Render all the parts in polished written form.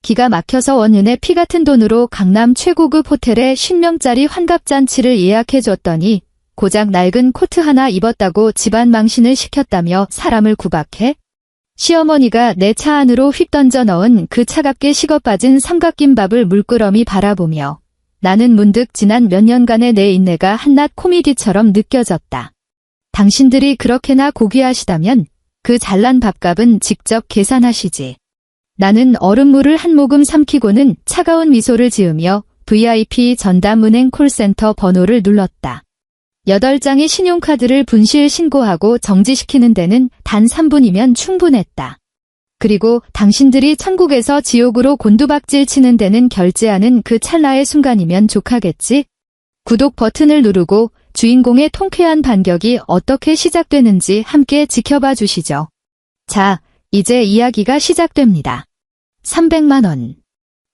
기가 막혀서 원윤의 피 같은 돈으로 강남 최고급 호텔에 50명짜리 환갑잔치를 예약해줬더니 고작 낡은 코트 하나 입었다고 집안 망신을 시켰다며 사람을 구박해? 시어머니가 내 차 안으로 휙 던져 넣은 그 차갑게 식어빠진 삼각김밥을 물끄러미 바라보며 나는 문득 지난 몇 년간의 내 인내가 한낱 코미디처럼 느껴졌다. 당신들이 그렇게나 고귀하시다면 그 잘난 밥값은 직접 계산하시지. 나는 얼음물을 한 모금 삼키고는 차가운 미소를 지으며 VIP 전담은행 콜센터 번호를 눌렀다. 8장의 신용카드를 분실 신고하고 정지시키는 데는 단 3분이면 충분했다. 그리고 당신들이 천국에서 지옥으로 곤두박질 치는 데는 결제하는 그 찰나의 순간이면 족하겠지? 구독 버튼을 누르고 주인공의 통쾌한 반격이 어떻게 시작되는지 함께 지켜봐 주시죠. 자, 이제 이야기가 시작됩니다. 300만 원.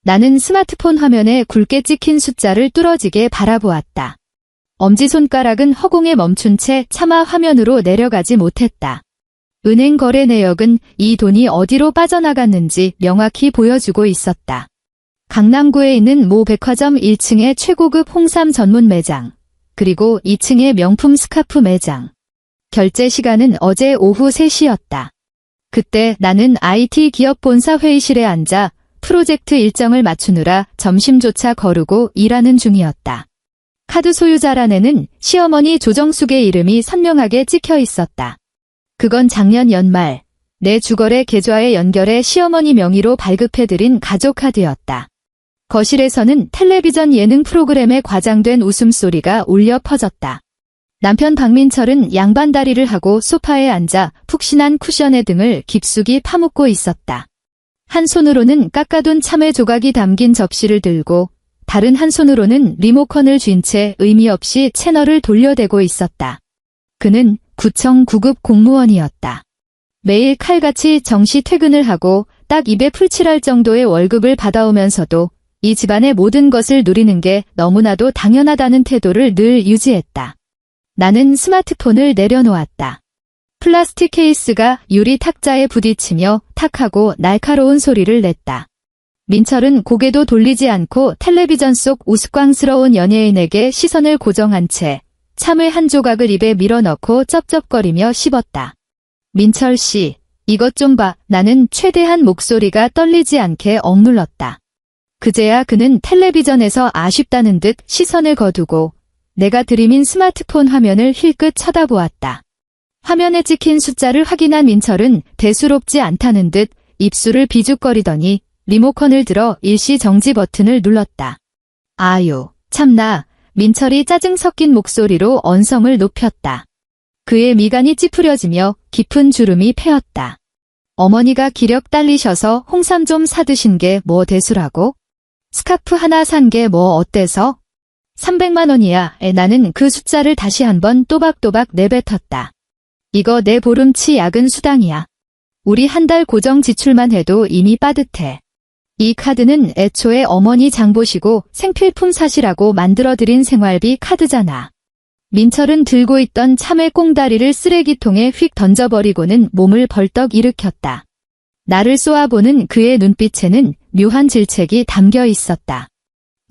나는 스마트폰 화면에 굵게 찍힌 숫자를 뚫어지게 바라보았다. 엄지손가락은 허공에 멈춘 채 차마 화면으로 내려가지 못했다. 은행 거래 내역은 이 돈이 어디로 빠져나갔는지 명확히 보여주고 있었다. 강남구에 있는 모 백화점 1층의 최고급 홍삼 전문 매장, 그리고 2층의 명품 스카프 매장. 결제 시간은 어제 오후 3시였다. 그때 나는 IT 기업 본사 회의실에 앉아 프로젝트 일정을 맞추느라 점심조차 거르고 일하는 중이었다. 카드 소유자란에는 시어머니 조정숙의 이름이 선명하게 찍혀 있었다. 그건 작년 연말 내 주거래 계좌에 연결해 시어머니 명의로 발급해드린 가족카드였다. 거실에서는 텔레비전 예능 프로그램에 과장된 웃음소리가 울려 퍼졌다. 남편 박민철은 양반다리를 하고 소파에 앉아 푹신한 쿠션의 등을 깊숙이 파묻고 있었다. 한 손으로는 깎아둔 참외 조각이 담긴 접시를 들고 다른 한 손으로는 리모컨을 쥔 채 의미 없이 채널을 돌려대고 있었다. 그는 구청 9급 공무원이었다. 매일 칼같이 정시 퇴근을 하고 딱 입에 풀칠할 정도의 월급을 받아오면서도 이 집안의 모든 것을 누리는 게 너무나도 당연하다는 태도를 늘 유지했다. 나는 스마트폰을 내려놓았다. 플라스틱 케이스가 유리 탁자에 부딪히며 탁하고 날카로운 소리를 냈다. 민철은 고개도 돌리지 않고 텔레비전 속 우스꽝스러운 연예인에게 시선을 고정한 채 참외 한 조각을 입에 밀어넣고 쩝쩝거리며 씹었다. 민철 씨, 이것 좀 봐. 나는 최대한 목소리가 떨리지 않게 억눌렀다. 그제야 그는 텔레비전에서 아쉽다는 듯 시선을 거두고 내가 들이민 스마트폰 화면을 힐끗 쳐다보았다. 화면에 찍힌 숫자를 확인한 민철은 대수롭지 않다는 듯 입술을 비죽거리더니 리모컨을 들어 일시 정지 버튼을 눌렀다. 아유, 참나. 민철이 짜증 섞인 목소리로 언성을 높였다. 그의 미간이 찌푸려지며 깊은 주름이 패었다. 어머니가 기력 딸리셔서 홍삼 좀 사드신 게 뭐 대수라고? 스카프 하나 산 게 뭐 어때서? 300만 원이야. 나는 그 숫자를 다시 한번 또박또박 내뱉었다. 이거 내 보름치 야근 수당이야. 우리 한 달 고정 지출만 해도 이미 빠듯해. 이 카드는 애초에 어머니 장 보시고 생필품 사시라고 만들어드린 생활비 카드잖아. 민철은 들고 있던 참외 꽁다리를 쓰레기통에 휙 던져버리고는 몸을 벌떡 일으켰다. 나를 쏘아보는 그의 눈빛에는 묘한 질책이 담겨 있었다.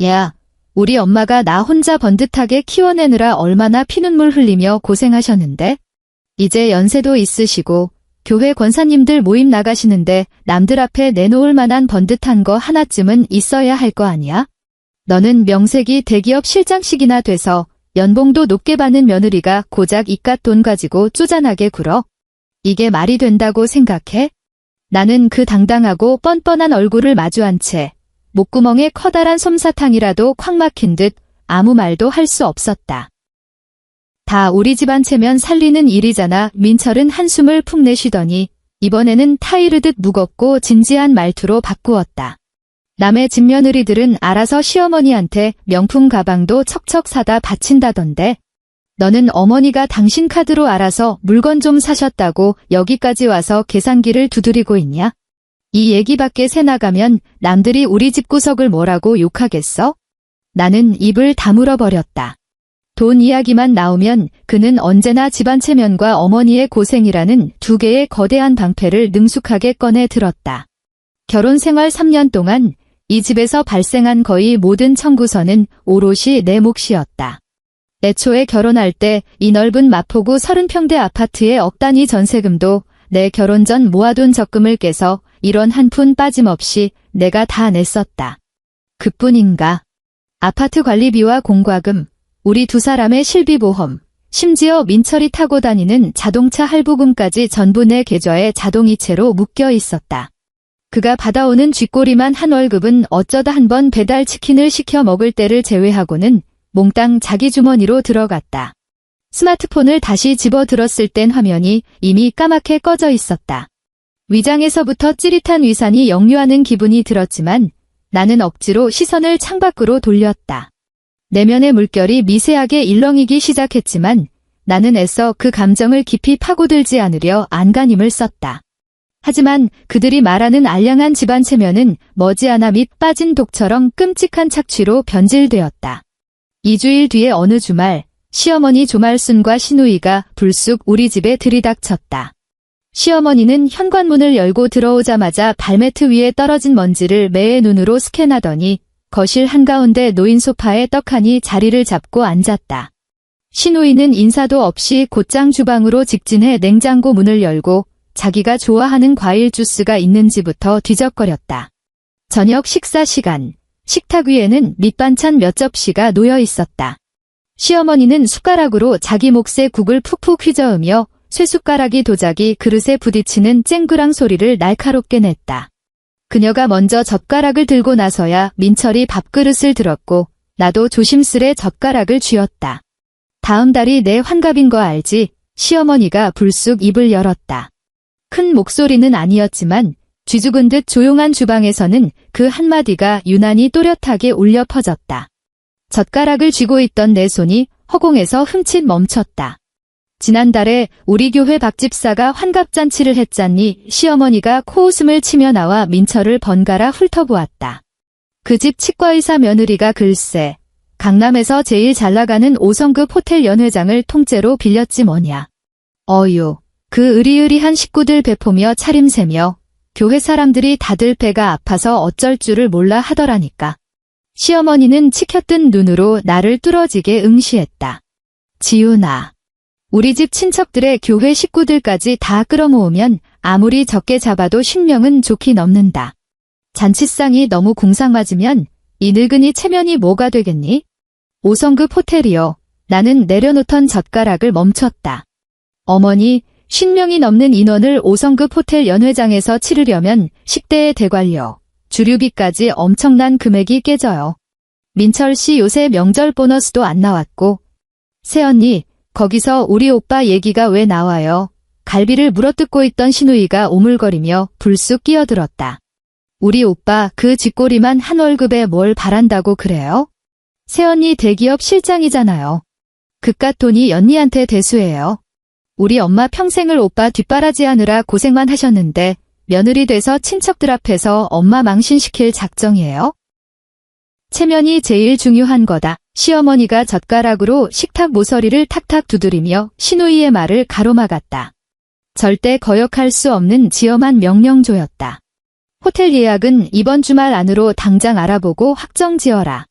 야, 우리 엄마가 나 혼자 번듯하게 키워내느라 얼마나 피눈물 흘리며 고생하셨는데? 이제 연세도 있으시고 교회 권사님들 모임 나가시는데 남들 앞에 내놓을 만한 번듯한 거 하나쯤은 있어야 할 거 아니야? 너는 명색이 대기업 실장식이나 돼서 연봉도 높게 받는 며느리가 고작 이깟 돈 가지고 쪼잔하게 굴어? 이게 말이 된다고 생각해? 나는 그 당당하고 뻔뻔한 얼굴을 마주한 채 목구멍에 커다란 솜사탕이라도 콱 막힌 듯 아무 말도 할 수 없었다. 다 우리 집안 체면 살리는 일이잖아. 민철은 한숨을 푹 내쉬더니 이번에는 타이르듯 무겁고 진지한 말투로 바꾸었다. 남의 집며느리들은 알아서 시어머니한테 명품 가방도 척척 사다 바친다던데. 너는 어머니가 당신 카드로 알아서 물건 좀 사셨다고 여기까지 와서 계산기를 두드리고 있냐? 이 얘기 밖에 새나가면 남들이 우리 집구석을 뭐라고 욕하겠어? 나는 입을 다물어 버렸다. 돈 이야기만 나오면 그는 언제나 집안 체면과 어머니의 고생이라는 두 개의 거대한 방패를 능숙하게 꺼내 들었다. 결혼 생활 3년 동안 이 집에서 발생한 거의 모든 청구서는 오롯이 내 몫이었다. 애초에 결혼할 때 이 넓은 마포구 30평대 아파트의 억 단위 전세금도 내 결혼 전 모아둔 적금을 깨서 1원 한 푼 빠짐없이 내가 다 냈었다. 그뿐인가? 아파트 관리비와 공과금, 우리 두 사람의 실비보험, 심지어 민철이 타고 다니는 자동차 할부금까지 전부 내 계좌에 자동이체로 묶여 있었다. 그가 받아오는 쥐꼬리만 한 월급은 어쩌다 한번 배달 치킨을 시켜 먹을 때를 제외하고는 몽땅 자기 주머니로 들어갔다. 스마트폰을 다시 집어들었을 땐 화면이 이미 까맣게 꺼져 있었다. 위장에서부터 찌릿한 위산이 역류하는 기분이 들었지만 나는 억지로 시선을 창밖으로 돌렸다. 내면의 물결이 미세하게 일렁이기 시작했지만 나는 애써 그 감정을 깊이 파고들지 않으려 안간힘을 썼다. 하지만 그들이 말하는 알량한 집안 체면은 머지않아 밑 빠진 독처럼 끔찍한 착취로 변질되었다. 2주일 뒤에 어느 주말, 시어머니 조말순과 시누이가 불쑥 우리 집에 들이닥쳤다. 시어머니는 현관문을 열고 들어오자마자 발매트 위에 떨어진 먼지를 매의 눈으로 스캔하더니 거실 한가운데 놓인 소파에 떡하니 자리를 잡고 앉았다. 시누이는 인사도 없이 곧장 주방으로 직진해 냉장고 문을 열고 자기가 좋아하는 과일 주스가 있는지부터 뒤적거렸다. 저녁 식사 시간, 식탁 위에는 밑반찬 몇 접시가 놓여 있었다. 시어머니는 숟가락으로 자기 몫의 국을 푹푹 휘저으며 쇠숟가락이 도자기 그릇에 부딪히는 쨍그랑 소리를 날카롭게 냈다. 그녀가 먼저 젓가락을 들고 나서야 민철이 밥그릇을 들었고 나도 조심스레 젓가락을 쥐었다. 다음 달이 내 환갑인 거 알지? 시어머니가 불쑥 입을 열었다. 큰 목소리는 아니었지만 쥐죽은 듯 조용한 주방에서는 그 한마디가 유난히 또렷하게 울려 퍼졌다. 젓가락을 쥐고 있던 내 손이 허공에서 흠칫 멈췄다. 지난달에 우리 교회 박 집사가 환갑잔치를 했잖니. 시어머니가 코웃음을 치며 나와 민철을 번갈아 훑어보았다. 그 집 치과의사 며느리가 글쎄 강남에서 제일 잘나가는 5성급 호텔 연회장을 통째로 빌렸지 뭐냐. 어휴, 그 으리으리한 식구들 배포며 차림새며 교회 사람들이 다들 배가 아파서 어쩔 줄을 몰라 하더라니까. 시어머니는 치켜뜬 눈으로 나를 뚫어지게 응시했다. 지훈아, 우리 집 친척들의 교회 식구들까지 다 끌어모으면 아무리 적게 잡아도 10명은 좋게 넘는다. 잔치상이 너무 궁상맞으면 이 늙은이 체면이 뭐가 되겠니? 5성급 호텔이요. 나는 내려놓던 젓가락을 멈췄다. 어머니, 50명이 넘는 인원을 5성급 호텔 연회장에서 치르려면 식대의 대관료, 주류비까지 엄청난 금액이 깨져요. 민철 씨 요새 명절 보너스도 안 나왔고. 새언니, 거기서 우리 오빠 얘기가 왜 나와요? 갈비를 물어뜯고 있던 시누이가 오물거리며 불쑥 끼어들었다. 우리 오빠 그 쥐꼬리만 한 월급에 뭘 바란다고 그래요? 새언니 대기업 실장이잖아요. 그깟 돈이 연니한테 대수해요. 우리 엄마 평생을 오빠 뒷바라지하느라 고생만 하셨는데 며느리 돼서 친척들 앞에서 엄마 망신시킬 작정이에요? 체면이 제일 중요한 거다. 시어머니가 젓가락으로 식탁 모서리를 탁탁 두드리며 시누이의 말을 가로막았다. 절대 거역할 수 없는 지엄한 명령조였다. 호텔 예약은 이번 주말 안으로 당장 알아보고 확정 지어라.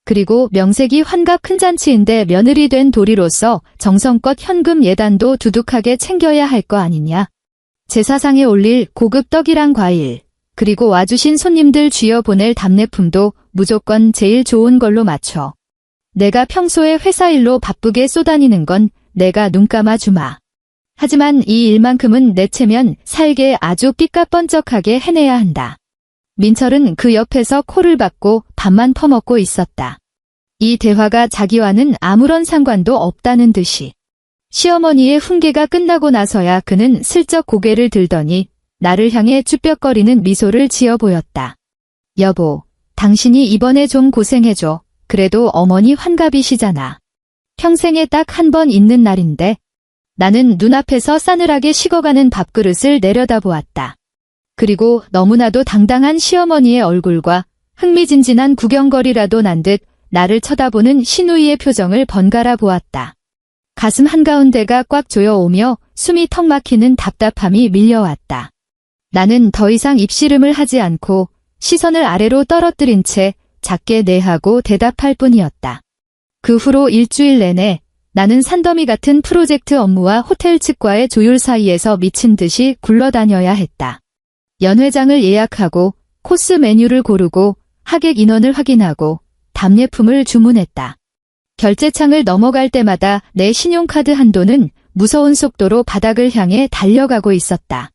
그리고 명색이 환갑 큰 잔치인데 며느리 된 도리로서 정성껏 현금 예단도 두둑하게 챙겨야 할 거 아니냐. 제사상에 올릴 고급 떡이랑 과일, 그리고 와주신 손님들 쥐어 보낼 답례품도 무조건 제일 좋은 걸로 맞춰. 내가 평소에 회사 일로 바쁘게 쏘다니는 건 내가 눈 감아주마. 하지만 이 일만큼은 내 체면 살게 아주 삐까뻔쩍하게 해내야 한다. 민철은 그 옆에서 코를 박고 밥만 퍼먹고 있었다. 이 대화가 자기와는 아무런 상관도 없다는 듯이. 시어머니의 훈계가 끝나고 나서야 그는 슬쩍 고개를 들더니 나를 향해 쭈뼛거리는 미소를 지어 보였다. 여보, 당신이 이번에 좀 고생해줘. 그래도 어머니 환갑이시잖아. 평생에 딱 한 번 있는 날인데. 나는 눈앞에서 싸늘하게 식어가는 밥그릇을 내려다보았다. 그리고 너무나도 당당한 시어머니의 얼굴과 흥미진진한 구경거리라도 난 듯 나를 쳐다보는 시누이의 표정을 번갈아 보았다. 가슴 한가운데가 꽉 조여오며 숨이 턱 막히는 답답함이 밀려왔다. 나는 더 이상 입씨름을 하지 않고 시선을 아래로 떨어뜨린 채 작게 네하고 대답할 뿐이었다. 그 후로 일주일 내내 나는 산더미 같은 프로젝트 업무와 호텔 측과의 조율 사이에서 미친 듯이 굴러다녀야 했다. 연회장을 예약하고 코스 메뉴를 고르고 하객 인원을 확인하고 답례품을 주문했다. 결제창을 넘어갈 때마다 내 신용카드 한도는 무서운 속도로 바닥을 향해 달려가고 있었다.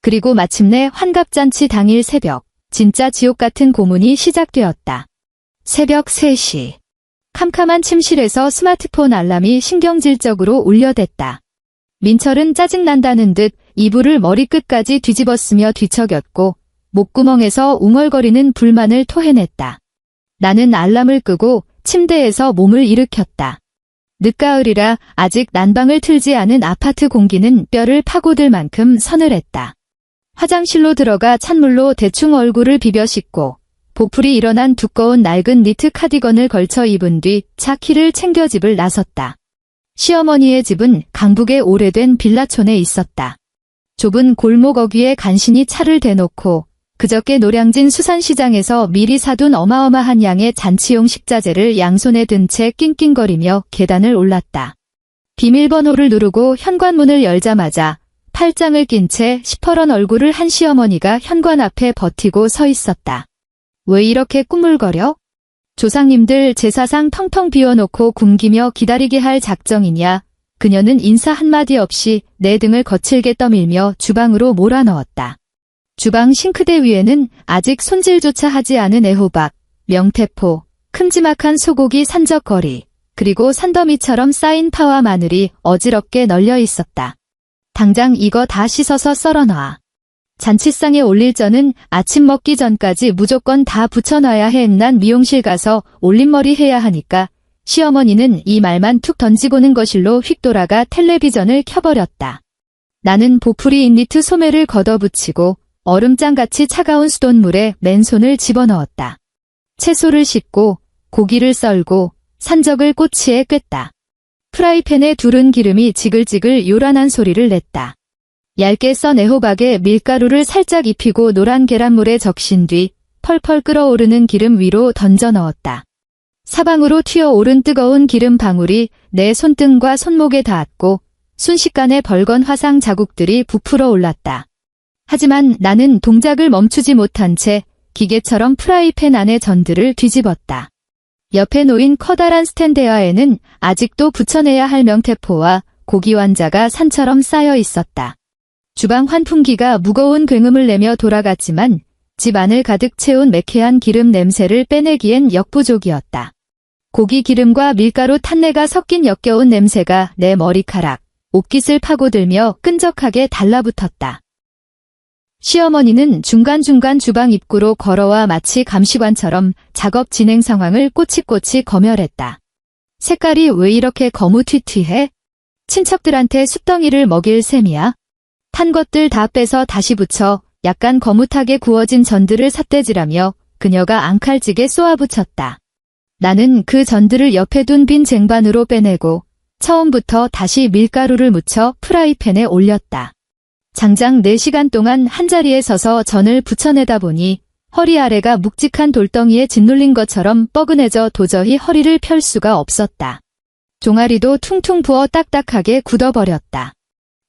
그리고 마침내 환갑잔치 당일 새벽, 진짜 지옥 같은 고문이 시작되었다. 새벽 3시. 캄캄한 침실에서 스마트폰 알람이 신경질적으로 울려댔다. 민철은 짜증난다는 듯 이불을 머리끝까지 뒤집었으며 뒤척였고 목구멍에서 웅얼거리는 불만을 토해냈다. 나는 알람을 끄고 침대에서 몸을 일으켰다. 늦가을이라 아직 난방을 틀지 않은 아파트 공기는 뼈를 파고들 만큼 서늘했다. 화장실로 들어가 찬물로 대충 얼굴을 비벼 씻고 보풀이 일어난 두꺼운 낡은 니트 카디건을 걸쳐 입은 뒤 차 키를 챙겨 집을 나섰다. 시어머니의 집은 강북의 오래된 빌라촌에 있었다. 좁은 골목 어귀에 간신히 차를 대놓고 그저께 노량진 수산시장에서 미리 사둔 어마어마한 양의 잔치용 식자재를 양손에 든 채 낑낑거리며 계단을 올랐다. 비밀번호를 누르고 현관문을 열자마자 팔짱을 낀 채 시퍼런 얼굴을 한 시어머니가 현관 앞에 버티고 서 있었다. 왜 이렇게 꾸물거려? 조상님들 제사상 텅텅 비워놓고 굶기며 기다리게 할 작정이냐? 그녀는 인사 한마디 없이 내 등을 거칠게 떠밀며 주방으로 몰아넣었다. 주방 싱크대 위에는 아직 손질조차 하지 않은 애호박, 명태포, 큼지막한 소고기 산적거리, 그리고 산더미처럼 쌓인 파와 마늘이 어지럽게 널려 있었다. 당장 이거 다 씻어서 썰어놔. 잔치상에 올릴 전은 아침 먹기 전까지 무조건 다 붙여놔야 해. 난 미용실 가서 올림머리 해야 하니까. 시어머니는 이 말만 툭 던지고는 거실로 휙 돌아가 텔레비전을 켜버렸다. 나는 보풀이 인니트 소매를 걷어붙이고 얼음장같이 차가운 수돗물에 맨손을 집어넣었다. 채소를 씻고 고기를 썰고 산적을 꼬치에 꿰다. 프라이팬에 두른 기름이 지글지글 요란한 소리를 냈다. 얇게 썬 애호박에 밀가루를 살짝 입히고 노란 계란물에 적신 뒤 펄펄 끓어오르는 기름 위로 던져 넣었다. 사방으로 튀어오른 뜨거운 기름 방울이 내 손등과 손목에 닿았고 순식간에 벌건 화상 자국들이 부풀어 올랐다. 하지만 나는 동작을 멈추지 못한 채 기계처럼 프라이팬 안의 전들을 뒤집었다. 옆에 놓인 커다란 스탠드에는 아직도 붙여내야 할 명태포와 고기 완자가 산처럼 쌓여 있었다. 주방 환풍기가 무거운 굉음을 내며 돌아갔지만 집 안을 가득 채운 매캐한 기름 냄새를 빼내기엔 역부족이었다. 고기 기름과 밀가루 탄내가 섞인 역겨운 냄새가 내 머리카락, 옷깃을 파고들며 끈적하게 달라붙었다. 시어머니는 중간중간 주방 입구로 걸어와 마치 감시관처럼 작업 진행 상황을 꼬치꼬치 검열했다. 색깔이 왜 이렇게 거무튀튀해? 친척들한테 숯덩이를 먹일 셈이야? 탄 것들 다 빼서 다시 붙여 약간 거뭇하게 구워진 전들을 삿대질하며 그녀가 앙칼지게 쏘아붙였다. 나는 그 전들을 옆에 둔 빈 쟁반으로 빼내고 처음부터 다시 밀가루를 묻혀 프라이팬에 올렸다. 장장 4시간 동안 한자리에 서서 전을 붙여내다 보니 허리 아래가 묵직한 돌덩이에 짓눌린 것처럼 뻐근해져 도저히 허리를 펼 수가 없었다. 종아리도 퉁퉁 부어 딱딱하게 굳어버렸다.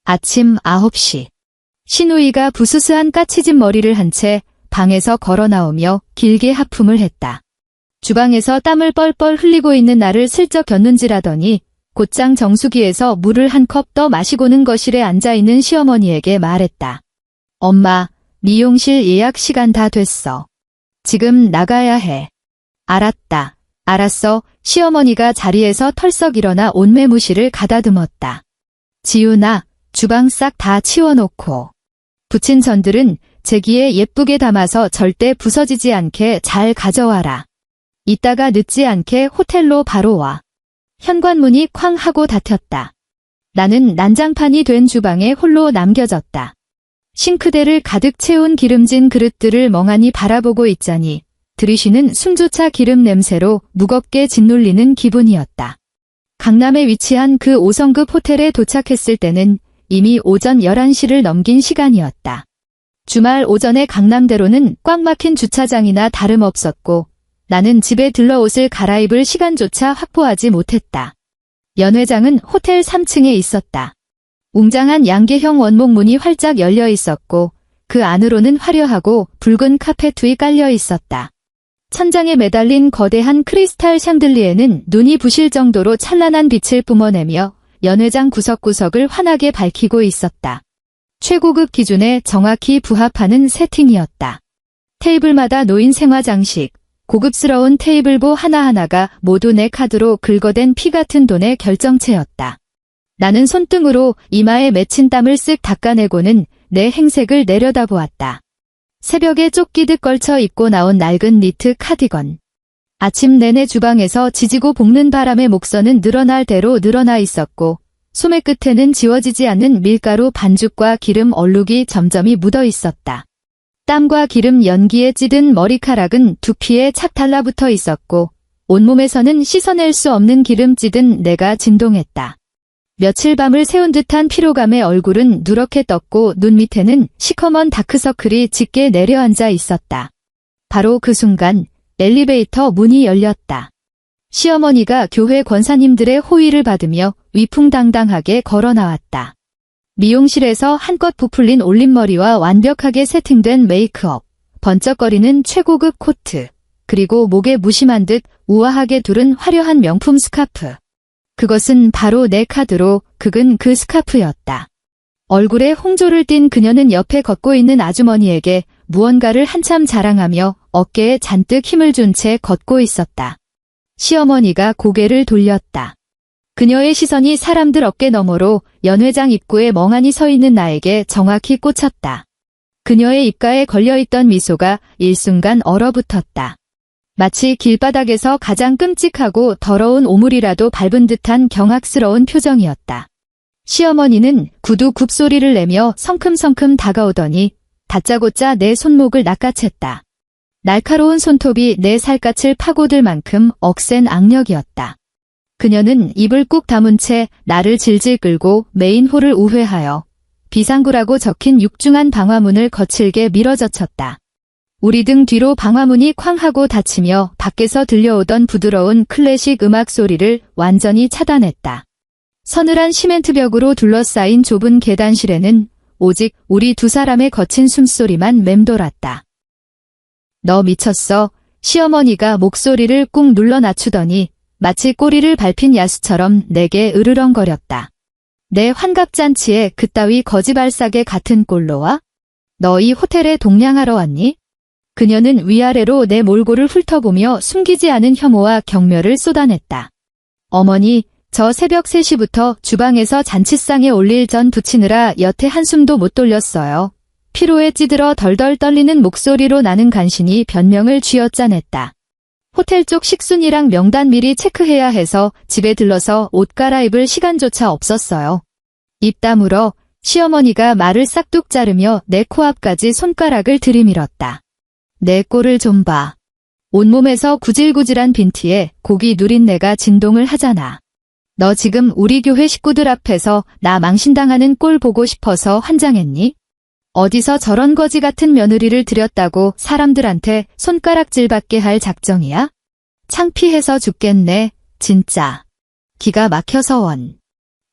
아침 9시. 시누이가 부스스한 까치집 머리를 한 채 방에서 걸어 나오며 길게 하품을 했다. 주방에서 땀을 뻘뻘 흘리고 있는 나를 슬쩍 곁눈질하더니 곧장 정수기에서 물을 한 컵 더 마시고는 거실에 앉아있는 시어머니에게 말했다. 엄마, 미용실 예약 시간 다 됐어. 지금 나가야 해. 알았다. 알았어. 시어머니가 자리에서 털썩 일어나 온매무시를 가다듬었다. 지훈아, 주방 싹 다 치워놓고. 부친 전들은 제기에 예쁘게 담아서 절대 부서지지 않게 잘 가져와라. 이따가 늦지 않게 호텔로 바로 와. 현관문이 쾅 하고 닫혔다. 나는 난장판이 된 주방에 홀로 남겨졌다. 싱크대를 가득 채운 기름진 그릇들을 멍하니 바라보고 있자니 들이쉬는 숨조차 기름 냄새로 무겁게 짓눌리는 기분이었다. 강남에 위치한 그 5성급 호텔에 도착했을 때는 이미 오전 11시를 넘긴 시간이었다. 주말 오전에 강남대로는 꽉 막힌 주차장이나 다름없었고 나는 집에 들러 옷을 갈아입을 시간조차 확보하지 못했다. 연 회장은 호텔 3층에 있었다. 웅장한 양계형 원목 문이 활짝 열려 있었고 그 안으로는 화려하고 붉은 카페트이 깔려 있었다. 천장에 매달린 거대한 크리스탈 샹들리에는 눈이 부실 정도로 찬란한 빛을 뿜어내며 연 회장 구석구석을 환하게 밝히고 있었다. 최고급 기준에 정확히 부합하는 세팅이었다. 테이블마다 놓인 생화장식, 고급스러운 테이블보 하나하나가 모두 내 카드로 긁어댄 피 같은 돈의 결정체였다. 나는 손등으로 이마에 맺힌 땀을 쓱 닦아내고는 내 행색을 내려다보았다. 새벽에 쫓기듯 걸쳐 입고 나온 낡은 니트 카디건. 아침 내내 주방에서 지지고 볶는 바람에 목선은 늘어날 대로 늘어나 있었고 소매 끝에는 지워지지 않는 밀가루 반죽과 기름 얼룩이 점점이 묻어 있었다. 땀과 기름 연기에 찌든 머리카락은 두피에 착 달라붙어 있었고 온몸에서는 씻어낼 수 없는 기름 찌든 내가 진동했다. 며칠 밤을 새운 듯한 피로감에 얼굴은 누렇게 떴고 눈 밑에는 시커먼 다크서클이 짙게 내려앉아 있었다. 바로 그 순간 엘리베이터 문이 열렸다. 시어머니가 교회 권사님들의 호의를 받으며 위풍당당하게 걸어 나왔다. 미용실에서 한껏 부풀린 올림머리와 완벽하게 세팅된 메이크업, 번쩍거리는 최고급 코트, 그리고 목에 무심한 듯 우아하게 두른 화려한 명품 스카프. 그것은 바로 내 카드로 긁은 그 스카프였다. 얼굴에 홍조를 띤 그녀는 옆에 걷고 있는 아주머니에게 무언가를 한참 자랑하며 어깨에 잔뜩 힘을 준 채 걷고 있었다. 시어머니가 고개를 돌렸다. 그녀의 시선이 사람들 어깨 너머로 연 회장 입구에 멍하니 서 있는 나에게 정확히 꽂혔다. 그녀의 입가에 걸려있던 미소가 일순간 얼어붙었다. 마치 길바닥에서 가장 끔찍하고 더러운 오물이라도 밟은 듯한 경악스러운 표정이었다. 시어머니는 구두 굽소리를 내며 성큼성큼 다가오더니 다짜고짜 내 손목을 낚아챘다. 날카로운 손톱이 내 살갗을 파고들 만큼 억센 악력이었다. 그녀는 입을 꾹 다문 채 나를 질질 끌고 메인홀을 우회하여 비상구라고 적힌 육중한 방화문을 거칠게 밀어젖혔다. 우리 등 뒤로 방화문이 쾅 하고 닫히며 밖에서 들려오던 부드러운 클래식 음악 소리를 완전히 차단했다. 서늘한 시멘트벽으로 둘러싸인 좁은 계단실에는 오직 우리 두 사람의 거친 숨소리만 맴돌았다. 너 미쳤어? 시어머니가 목소리를 꾹 눌러 낮추더니 마치 꼬리를 밟힌 야수처럼 내게 으르렁거렸다. 내 환갑잔치에 그따위 거지발사계 같은 꼴로 와? 너 이 호텔에 동냥하러 왔니? 그녀는 위아래로 내 몰골을 훑어보며 숨기지 않은 혐오와 경멸을 쏟아냈다. 어머니, 저 새벽 3시부터 주방에서 잔치상에 올릴 전 부치느라 여태 한숨도 못 돌렸어요. 피로에 찌들어 덜덜 떨리는 목소리로 나는 간신히 변명을 쥐어짜냈다. 호텔 쪽 식순이랑 명단 미리 체크해야 해서 집에 들러서 옷 갈아입을 시간조차 없었어요. 입 다물어 시어머니가 말을 싹둑 자르며 내 코앞까지 손가락을 들이밀었다. 내 꼴을 좀 봐. 온몸에서 구질구질한 빈티에 고기 누린 내가 진동을 하잖아. 너 지금 우리 교회 식구들 앞에서 나 망신당하는 꼴 보고 싶어서 환장했니? 어디서 저런 거지 같은 며느리를 들였다고 사람들한테 손가락질받게 할 작정이야? 창피해서 죽겠네, 진짜. 기가 막혀서 원.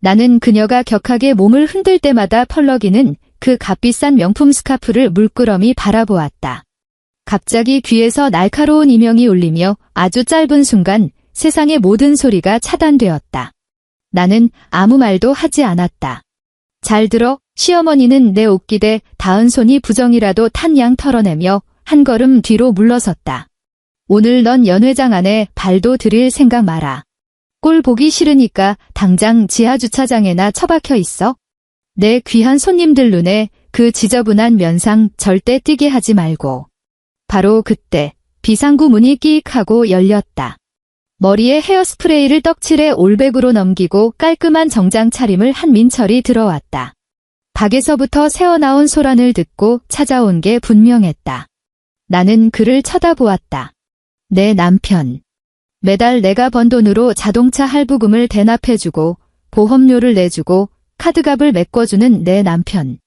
나는 그녀가 격하게 몸을 흔들 때마다 펄럭이는 그 값비싼 명품 스카프를 물끄러미 바라보았다. 갑자기 귀에서 날카로운 이명이 울리며 아주 짧은 순간 세상의 모든 소리가 차단되었다. 나는 아무 말도 하지 않았다. 잘 들어, 시어머니는 내 옷깃에 닿은 손이 부정이라도 탄 양 털어내며 한 걸음 뒤로 물러섰다. 오늘 넌 연 회장 안에 발도 들일 생각 마라. 꼴 보기 싫으니까 당장 지하주차장에나 처박혀 있어. 내 귀한 손님들 눈에 그 지저분한 면상 절대 띄게 하지 말고. 바로 그때 비상구 문이 끼익 하고 열렸다. 머리에 헤어스프레이를 떡칠해 올백으로 넘기고 깔끔한 정장 차림을 한 민철이 들어왔다. 밖에서부터 새어나온 소란을 듣고 찾아온 게 분명했다. 나는 그를 쳐다보았다. 내 남편. 매달 내가 번 돈으로 자동차 할부금을 대납해주고 보험료를 내주고 카드값을 메꿔주는 내 남편.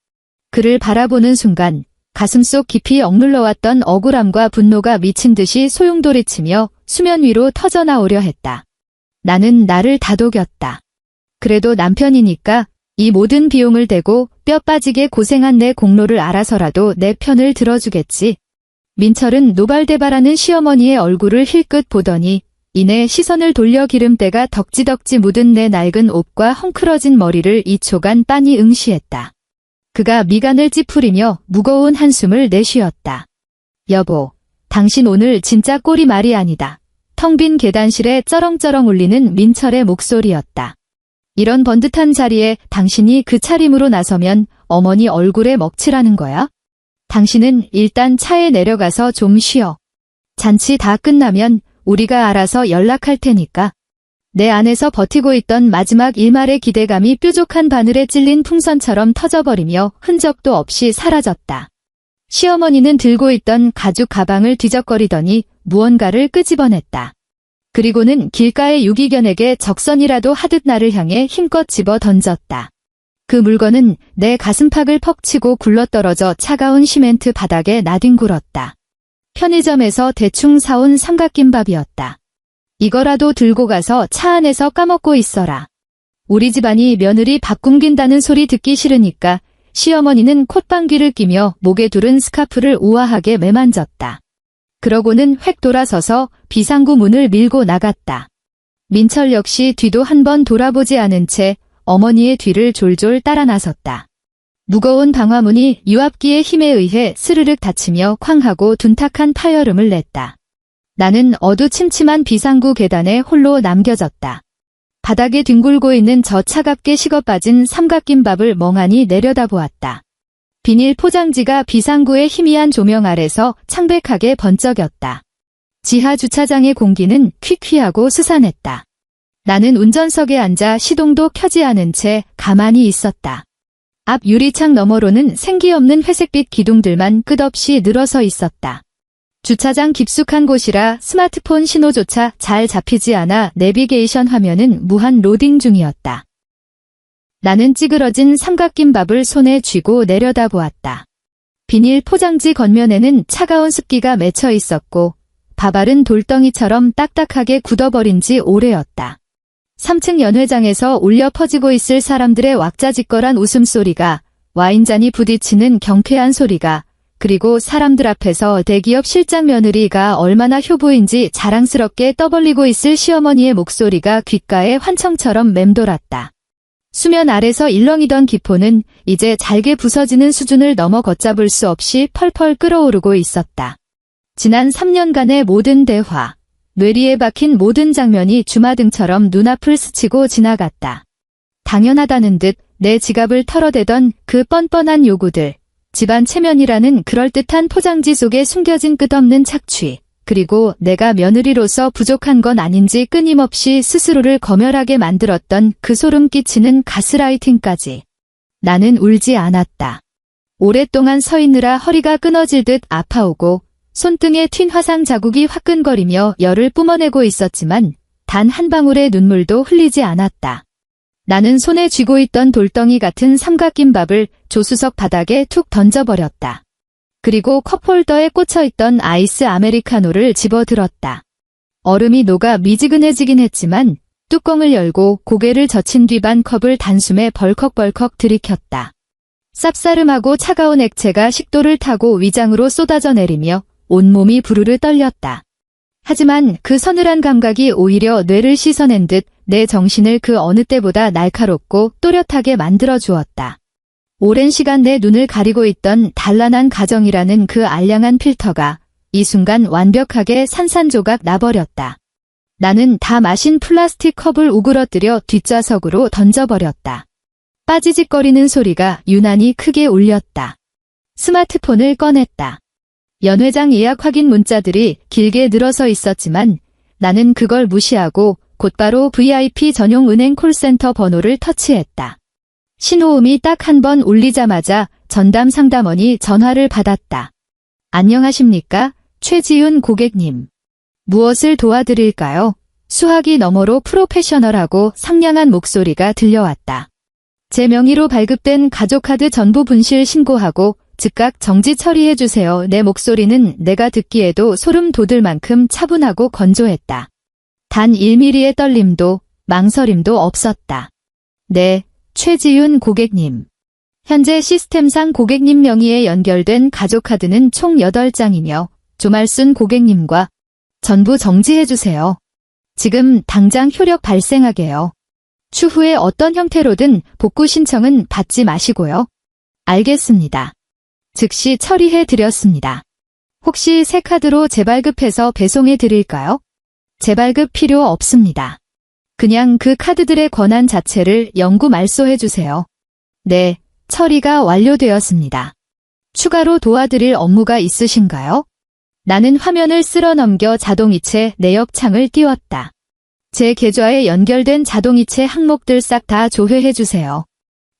그를 바라보는 순간 가슴속 깊이 억눌러왔던 억울함과 분노가 미친 듯이 소용돌이치며 수면 위로 터져나오려 했다. 나는 나를 다독였다. 그래도 남편이니까 이 모든 비용을 대고 뼈 빠지게 고생한 내 공로를 알아서라도 내 편을 들어주겠지. 민철은 노발대발하는 시어머니의 얼굴을 힐끗 보더니 이내 시선을 돌려 기름때가 덕지덕지 묻은 내 낡은 옷과 헝클어진 머리를 2초간 빤히 응시했다. 그가 미간을 찌푸리며 무거운 한숨을 내쉬었다. 여보, 당신 오늘 진짜 꼴이 말이 아니다. 텅 빈 계단실에 쩌렁쩌렁 울리는 민철의 목소리였다. 이런 번듯한 자리에 당신이 그 차림으로 나서면 어머니 얼굴에 먹칠하는 거야? 당신은 일단 차에 내려가서 좀 쉬어. 잔치 다 끝나면 우리가 알아서 연락할 테니까. 내 안에서 버티고 있던 마지막 일말의 기대감이 뾰족한 바늘에 찔린 풍선처럼 터져버리며 흔적도 없이 사라졌다. 시어머니는 들고 있던 가죽 가방을 뒤적거리더니 무언가를 끄집어냈다. 그리고는 길가의 유기견에게 적선이라도 하듯 나를 향해 힘껏 집어 던졌다. 그 물건은 내 가슴팍을 퍽 치고 굴러떨어져 차가운 시멘트 바닥에 나뒹굴었다. 편의점에서 대충 사온 삼각김밥이었다. 이거라도 들고 가서 차 안에서 까먹고 있어라. 우리 집안이 며느리 밥 굶긴다는 소리 듣기 싫으니까 시어머니는 콧방귀를 끼며 목에 두른 스카프를 우아하게 매만졌다. 그러고는 획 돌아서서 비상구 문을 밀고 나갔다. 민철 역시 뒤도 한 번 돌아보지 않은 채 어머니의 뒤를 졸졸 따라 나섰다. 무거운 방화문이 유압기의 힘에 의해 스르륵 닫히며 쾅하고 둔탁한 파열음을 냈다. 나는 어두침침한 비상구 계단에 홀로 남겨졌다. 바닥에 뒹굴고 있는 저 차갑게 식어빠진 삼각김밥을 멍하니 내려다보았다. 비닐 포장지가 비상구의 희미한 조명 아래서 창백하게 번쩍였다. 지하 주차장의 공기는 퀴퀴하고 스산했다. 나는 운전석에 앉아 시동도 켜지 않은 채 가만히 있었다. 앞 유리창 너머로는 생기없는 회색빛 기둥들만 끝없이 늘어서 있었다. 주차장 깊숙한 곳이라 스마트폰 신호조차 잘 잡히지 않아 내비게이션 화면은 무한 로딩 중이었다. 나는 찌그러진 삼각김밥을 손에 쥐고 내려다보았다. 비닐 포장지 겉면에는 차가운 습기가 맺혀 있었고 밥알은 돌덩이처럼 딱딱하게 굳어버린 지 오래였다. 3층 연회장에서 울려 퍼지고 있을 사람들의 왁자지껄한 웃음소리가, 와인잔이 부딪히는 경쾌한 소리가, 그리고 사람들 앞에서 대기업 실장 며느리가 얼마나 효부인지 자랑스럽게 떠벌리고 있을 시어머니의 목소리가 귓가에 환청처럼 맴돌았다. 수면 아래서 일렁이던 기포는 이제 잘게 부서지는 수준을 넘어 걷잡을 수 없이 펄펄 끓어오르고 있었다. 지난 3년간의 모든 대화, 뇌리에 박힌 모든 장면이 주마등처럼 눈앞을 스치고 지나갔다. 당연하다는 듯 내 지갑을 털어대던 그 뻔뻔한 요구들, 집안 체면이라는 그럴듯한 포장지 속에 숨겨진 끝없는 착취, 그리고 내가 며느리로서 부족한 건 아닌지 끊임없이 스스로를 검열하게 만들었던 그 소름 끼치는 가스라이팅까지. 나는 울지 않았다. 오랫동안 서 있느라 허리가 끊어질 듯 아파오고 손등에 튄 화상 자국이 화끈거리며 열을 뿜어내고 있었지만 단 한 방울의 눈물도 흘리지 않았다. 나는 손에 쥐고 있던 돌덩이 같은 삼각김밥을 조수석 바닥에 툭 던져버렸다. 그리고 컵홀더에 꽂혀있던 아이스 아메리카노를 집어들었다. 얼음이 녹아 미지근해지긴 했지만 뚜껑을 열고 고개를 젖힌 뒤 반 컵을 단숨에 벌컥벌컥 들이켰다. 쌉싸름하고 차가운 액체가 식도를 타고 위장으로 쏟아져 내리며 온몸이 부르르 떨렸다. 하지만 그 서늘한 감각이 오히려 뇌를 씻어낸 듯 내 정신을 그 어느 때보다 날카롭고 또렷하게 만들어 주었다. 오랜 시간 내 눈을 가리고 있던 단란한 가정이라는 그 알량한 필터가 이 순간 완벽하게 산산조각 나버렸다. 나는 다 마신 플라스틱 컵을 우그러뜨려 뒷좌석으로 던져버렸다. 빠지직거리는 소리가 유난히 크게 울렸다. 스마트폰을 꺼냈다. 연회장 예약 확인 문자들이 길게 늘어서 있었지만 나는 그걸 무시하고 곧바로 VIP 전용 은행 콜센터 번호를 터치했다. 신호음이 딱 한 번 울리자마자 전담 상담원이 전화를 받았다. 안녕하십니까? 최지윤 고객님. 무엇을 도와드릴까요? 수화기 너머로 프로페셔널하고 상냥한 목소리가 들려왔다. 제 명의로 발급된 가족카드 전부 분실 신고하고 즉각 정지 처리해주세요. 내 목소리는 내가 듣기에도 소름 돋을 만큼 차분하고 건조했다. 단 1mm의 떨림도 망설임도 없었다. 네, 최지윤 고객님. 현재 시스템상 고객님 명의에 연결된 가족카드는 총 8장이며 조말순 고객님과 전부 정지해주세요. 지금 당장 효력 발생하게요. 추후에 어떤 형태로든 복구 신청은 받지 마시고요. 알겠습니다. 즉시 처리해드렸습니다. 혹시 새 카드로 재발급해서 배송해드릴까요? 재발급 필요 없습니다. 그냥 그 카드들의 권한 자체를 영구 말소해주세요. 네, 처리가 완료되었습니다. 추가로 도와드릴 업무가 있으신가요? 나는 화면을 쓸어넘겨 자동이체 내역 창을 띄웠다. 제 계좌에 연결된 자동이체 항목들 싹 다 조회해주세요.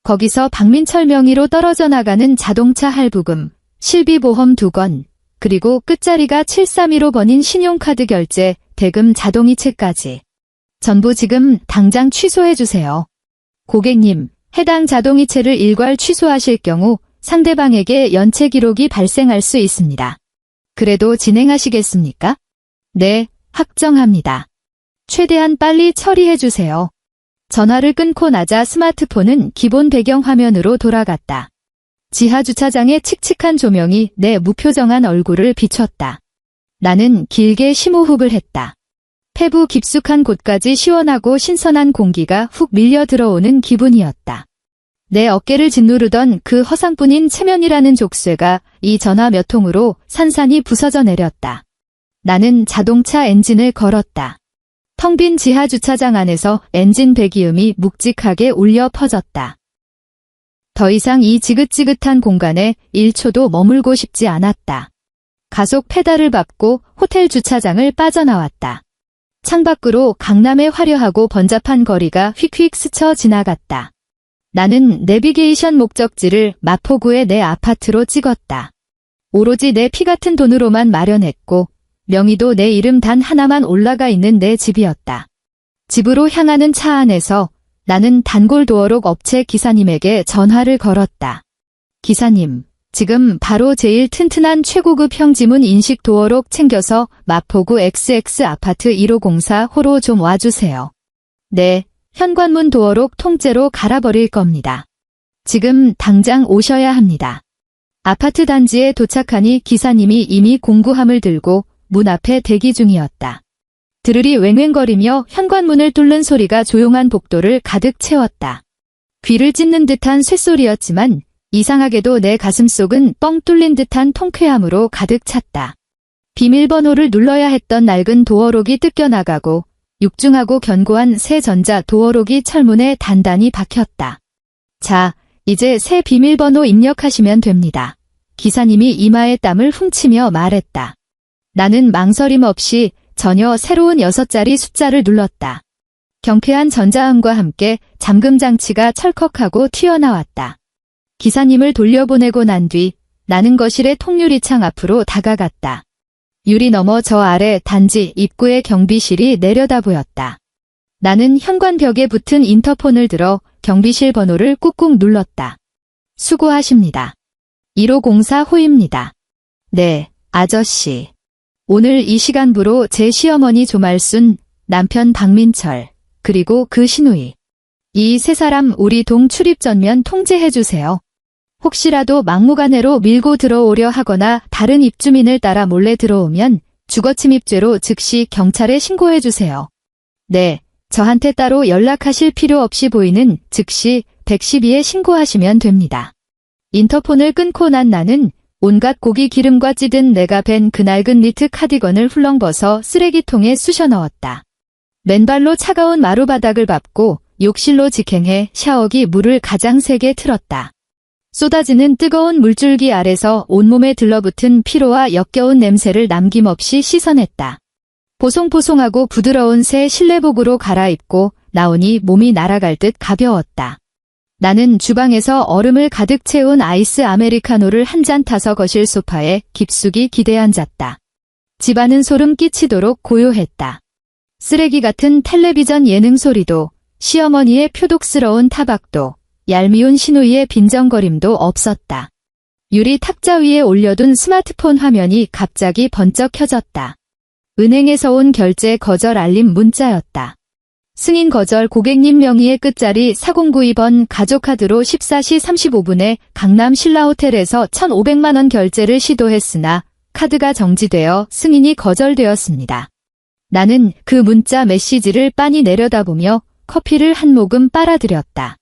거기서 박민철 명의로 떨어져 나가는 자동차 할부금, 실비보험 2건, 그리고 끝자리가 732번인 신용카드 결제, 대금 자동이체까지. 전부 지금 당장 취소해주세요. 고객님, 해당 자동이체를 일괄 취소하실 경우 상대방에게 연체 기록이 발생할 수 있습니다. 그래도 진행하시겠습니까? 네, 확정합니다. 최대한 빨리 처리해주세요. 전화를 끊고 나자 스마트폰은 기본 배경 화면으로 돌아갔다. 지하 주차장의 칙칙한 조명이 내 무표정한 얼굴을 비췄다. 나는 길게 심호흡을 했다. 폐부 깊숙한 곳까지 시원하고 신선한 공기가 훅 밀려 들어오는 기분이었다. 내 어깨를 짓누르던 그 허상뿐인 체면이라는 족쇄가 이 전화 몇 통으로 산산이 부서져 내렸다. 나는 자동차 엔진을 걸었다. 텅 빈 지하 주차장 안에서 엔진 배기음이 묵직하게 울려 퍼졌다. 더 이상 이 지긋지긋한 공간에 1초도 머물고 싶지 않았다. 가속 페달을 밟고 호텔 주차장을 빠져나왔다. 창밖으로 강남의 화려하고 번잡한 거리가 휙휙 스쳐 지나갔다. 나는 내비게이션 목적지를 마포구의 내 아파트로 찍었다. 오로지 내 피 같은 돈으로만 마련했고 명의도 내 이름 단 하나만 올라가 있는 내 집이었다. 집으로 향하는 차 안에서 나는 단골 도어록 업체 기사님에게 전화를 걸었다. 기사님, 지금 바로 제일 튼튼한 최고급 형지문 인식 도어록 챙겨서 마포구 XX 아파트 1504호로 좀 와주세요. 네, 현관문 도어록 통째로 갈아버릴 겁니다. 지금 당장 오셔야 합니다. 아파트 단지에 도착하니 기사님이 이미 공구함을 들고 문 앞에 대기 중이었다. 드르리 왱왱거리며 현관문을 뚫는 소리가 조용한 복도를 가득 채웠다. 귀를 찢는 듯한 쇳소리였지만 이상하게도 내 가슴속은 뻥 뚫린 듯한 통쾌함으로 가득 찼다. 비밀번호를 눌러야 했던 낡은 도어록이 뜯겨나가고 육중하고 견고한 새 전자 도어록이 철문에 단단히 박혔다. 자, 이제 새 비밀번호 입력하시면 됩니다. 기사님이 이마에 땀을 훔치며 말했다. 나는 망설임 없이 전혀 새로운 6자리 숫자를 눌렀다. 경쾌한 전자음과 함께 잠금 장치가 철컥하고 튀어나왔다. 기사님을 돌려보내고 난 뒤 나는 거실의 통유리창 앞으로 다가갔다. 유리 너머 저 아래 단지 입구의 경비실이 내려다 보였다. 나는 현관벽에 붙은 인터폰을 들어 경비실 번호를 꾹꾹 눌렀다. 수고하십니다. 1504호입니다. 네, 아저씨. 오늘 이 시간부로 제 시어머니 조말순, 남편 박민철, 그리고 그 시누이. 이 세 사람 우리 동 출입 전면 통제해주세요. 혹시라도 막무가내로 밀고 들어오려 하거나 다른 입주민을 따라 몰래 들어오면 주거침입죄로 즉시 경찰에 신고해주세요. 네, 저한테 따로 연락하실 필요 없이 보이는 즉시 112에 신고하시면 됩니다. 인터폰을 끊고 난 나는 온갖 고기 기름과 찌든 내가 벤 그 낡은 니트 카디건을 훌렁벗어 쓰레기통에 쑤셔 넣었다. 맨발로 차가운 마루바닥을 밟고 욕실로 직행해 샤워기 물을 가장 세게 틀었다. 쏟아지는 뜨거운 물줄기 아래서 온몸에 들러붙은 피로와 역겨운 냄새를 남김없이 씻어냈다. 보송보송하고 부드러운 새 실내복으로 갈아입고 나오니 몸이 날아갈 듯 가벼웠다. 나는 주방에서 얼음을 가득 채운 아이스 아메리카노를 한 잔 타서 거실 소파에 깊숙이 기대 앉았다. 집안은 소름 끼치도록 고요했다. 쓰레기 같은 텔레비전 예능 소리도, 시어머니의 표독스러운 타박도, 얄미운 시누이의 빈정거림도 없었다. 유리 탁자 위에 올려둔 스마트폰 화면이 갑자기 번쩍 켜졌다. 은행에서 온 결제 거절 알림 문자였다. 승인 거절 고객님 명의의 끝자리 4092번 가족카드로 14시 35분에 강남 신라호텔에서 1,500만원 결제를 시도했으나 카드가 정지되어 승인이 거절되었습니다. 나는 그 문자 메시지를 빤히 내려다보며 커피를 한 모금 빨아들였다.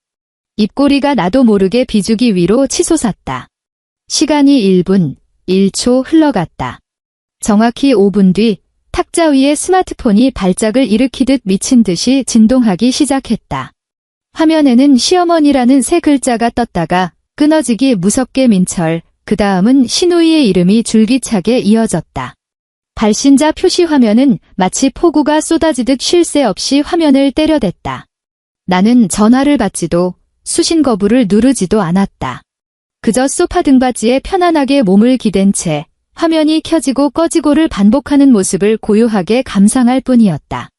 입꼬리가 나도 모르게 비주기 위로 치솟았다. 시간이 1분, 1초 흘러갔다. 정확히 5분 뒤 탁자 위에 스마트폰이 발작을 일으키듯 미친 듯이 진동하기 시작했다. 화면에는 시어머니라는 세 글자가 떴다가 끊어지기 무섭게 민철, 그 다음은 신우이의 이름이 줄기차게 이어졌다. 발신자 표시 화면은 마치 폭우가 쏟아지듯 쉴 새 없이 화면을 때려댔다. 나는 전화를 받지도 수신 거부를 누르지도 않았다. 그저 소파 등받이에 편안하게 몸을 기댄 채 화면이 켜지고 꺼지고를 반복하는 모습을 고요하게 감상할 뿐이었다.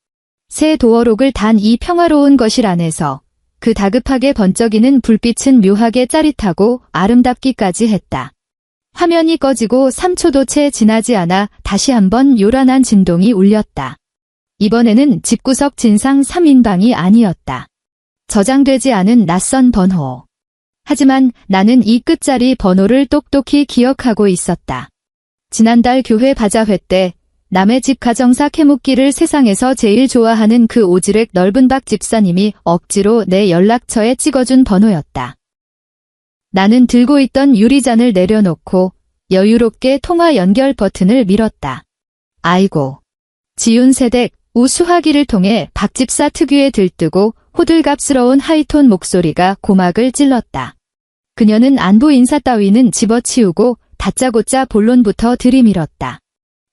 새 도어록을 단 이 평화로운 거실 안에서 그 다급하게 번쩍이는 불빛은 묘하게 짜릿하고 아름답기까지 했다. 화면이 꺼지고 3초도 채 지나지 않아 다시 한번 요란한 진동이 울렸다. 이번에는 집구석 진상 3인방이 아니었다. 저장되지 않은 낯선 번호. 하지만 나는 이 끝자리 번호를 똑똑히 기억하고 있었다. 지난달 교회 바자회 때 남의 집 가정사 캐묻기를 세상에서 제일 좋아하는 그 오지렉 넓은 박 집사님이 억지로 내 연락처에 찍어준 번호였다. 나는 들고 있던 유리잔을 내려놓고 여유롭게 통화 연결 버튼을 밀었다. 아이고. 지운 새댁 우수화기를 통해 박 집사 특유의 들뜨고 호들갑스러운 하이톤 목소리가 고막을 찔렀다. 그녀는 안부 인사 따위는 집어치우고 다짜고짜 본론부터 들이밀었다.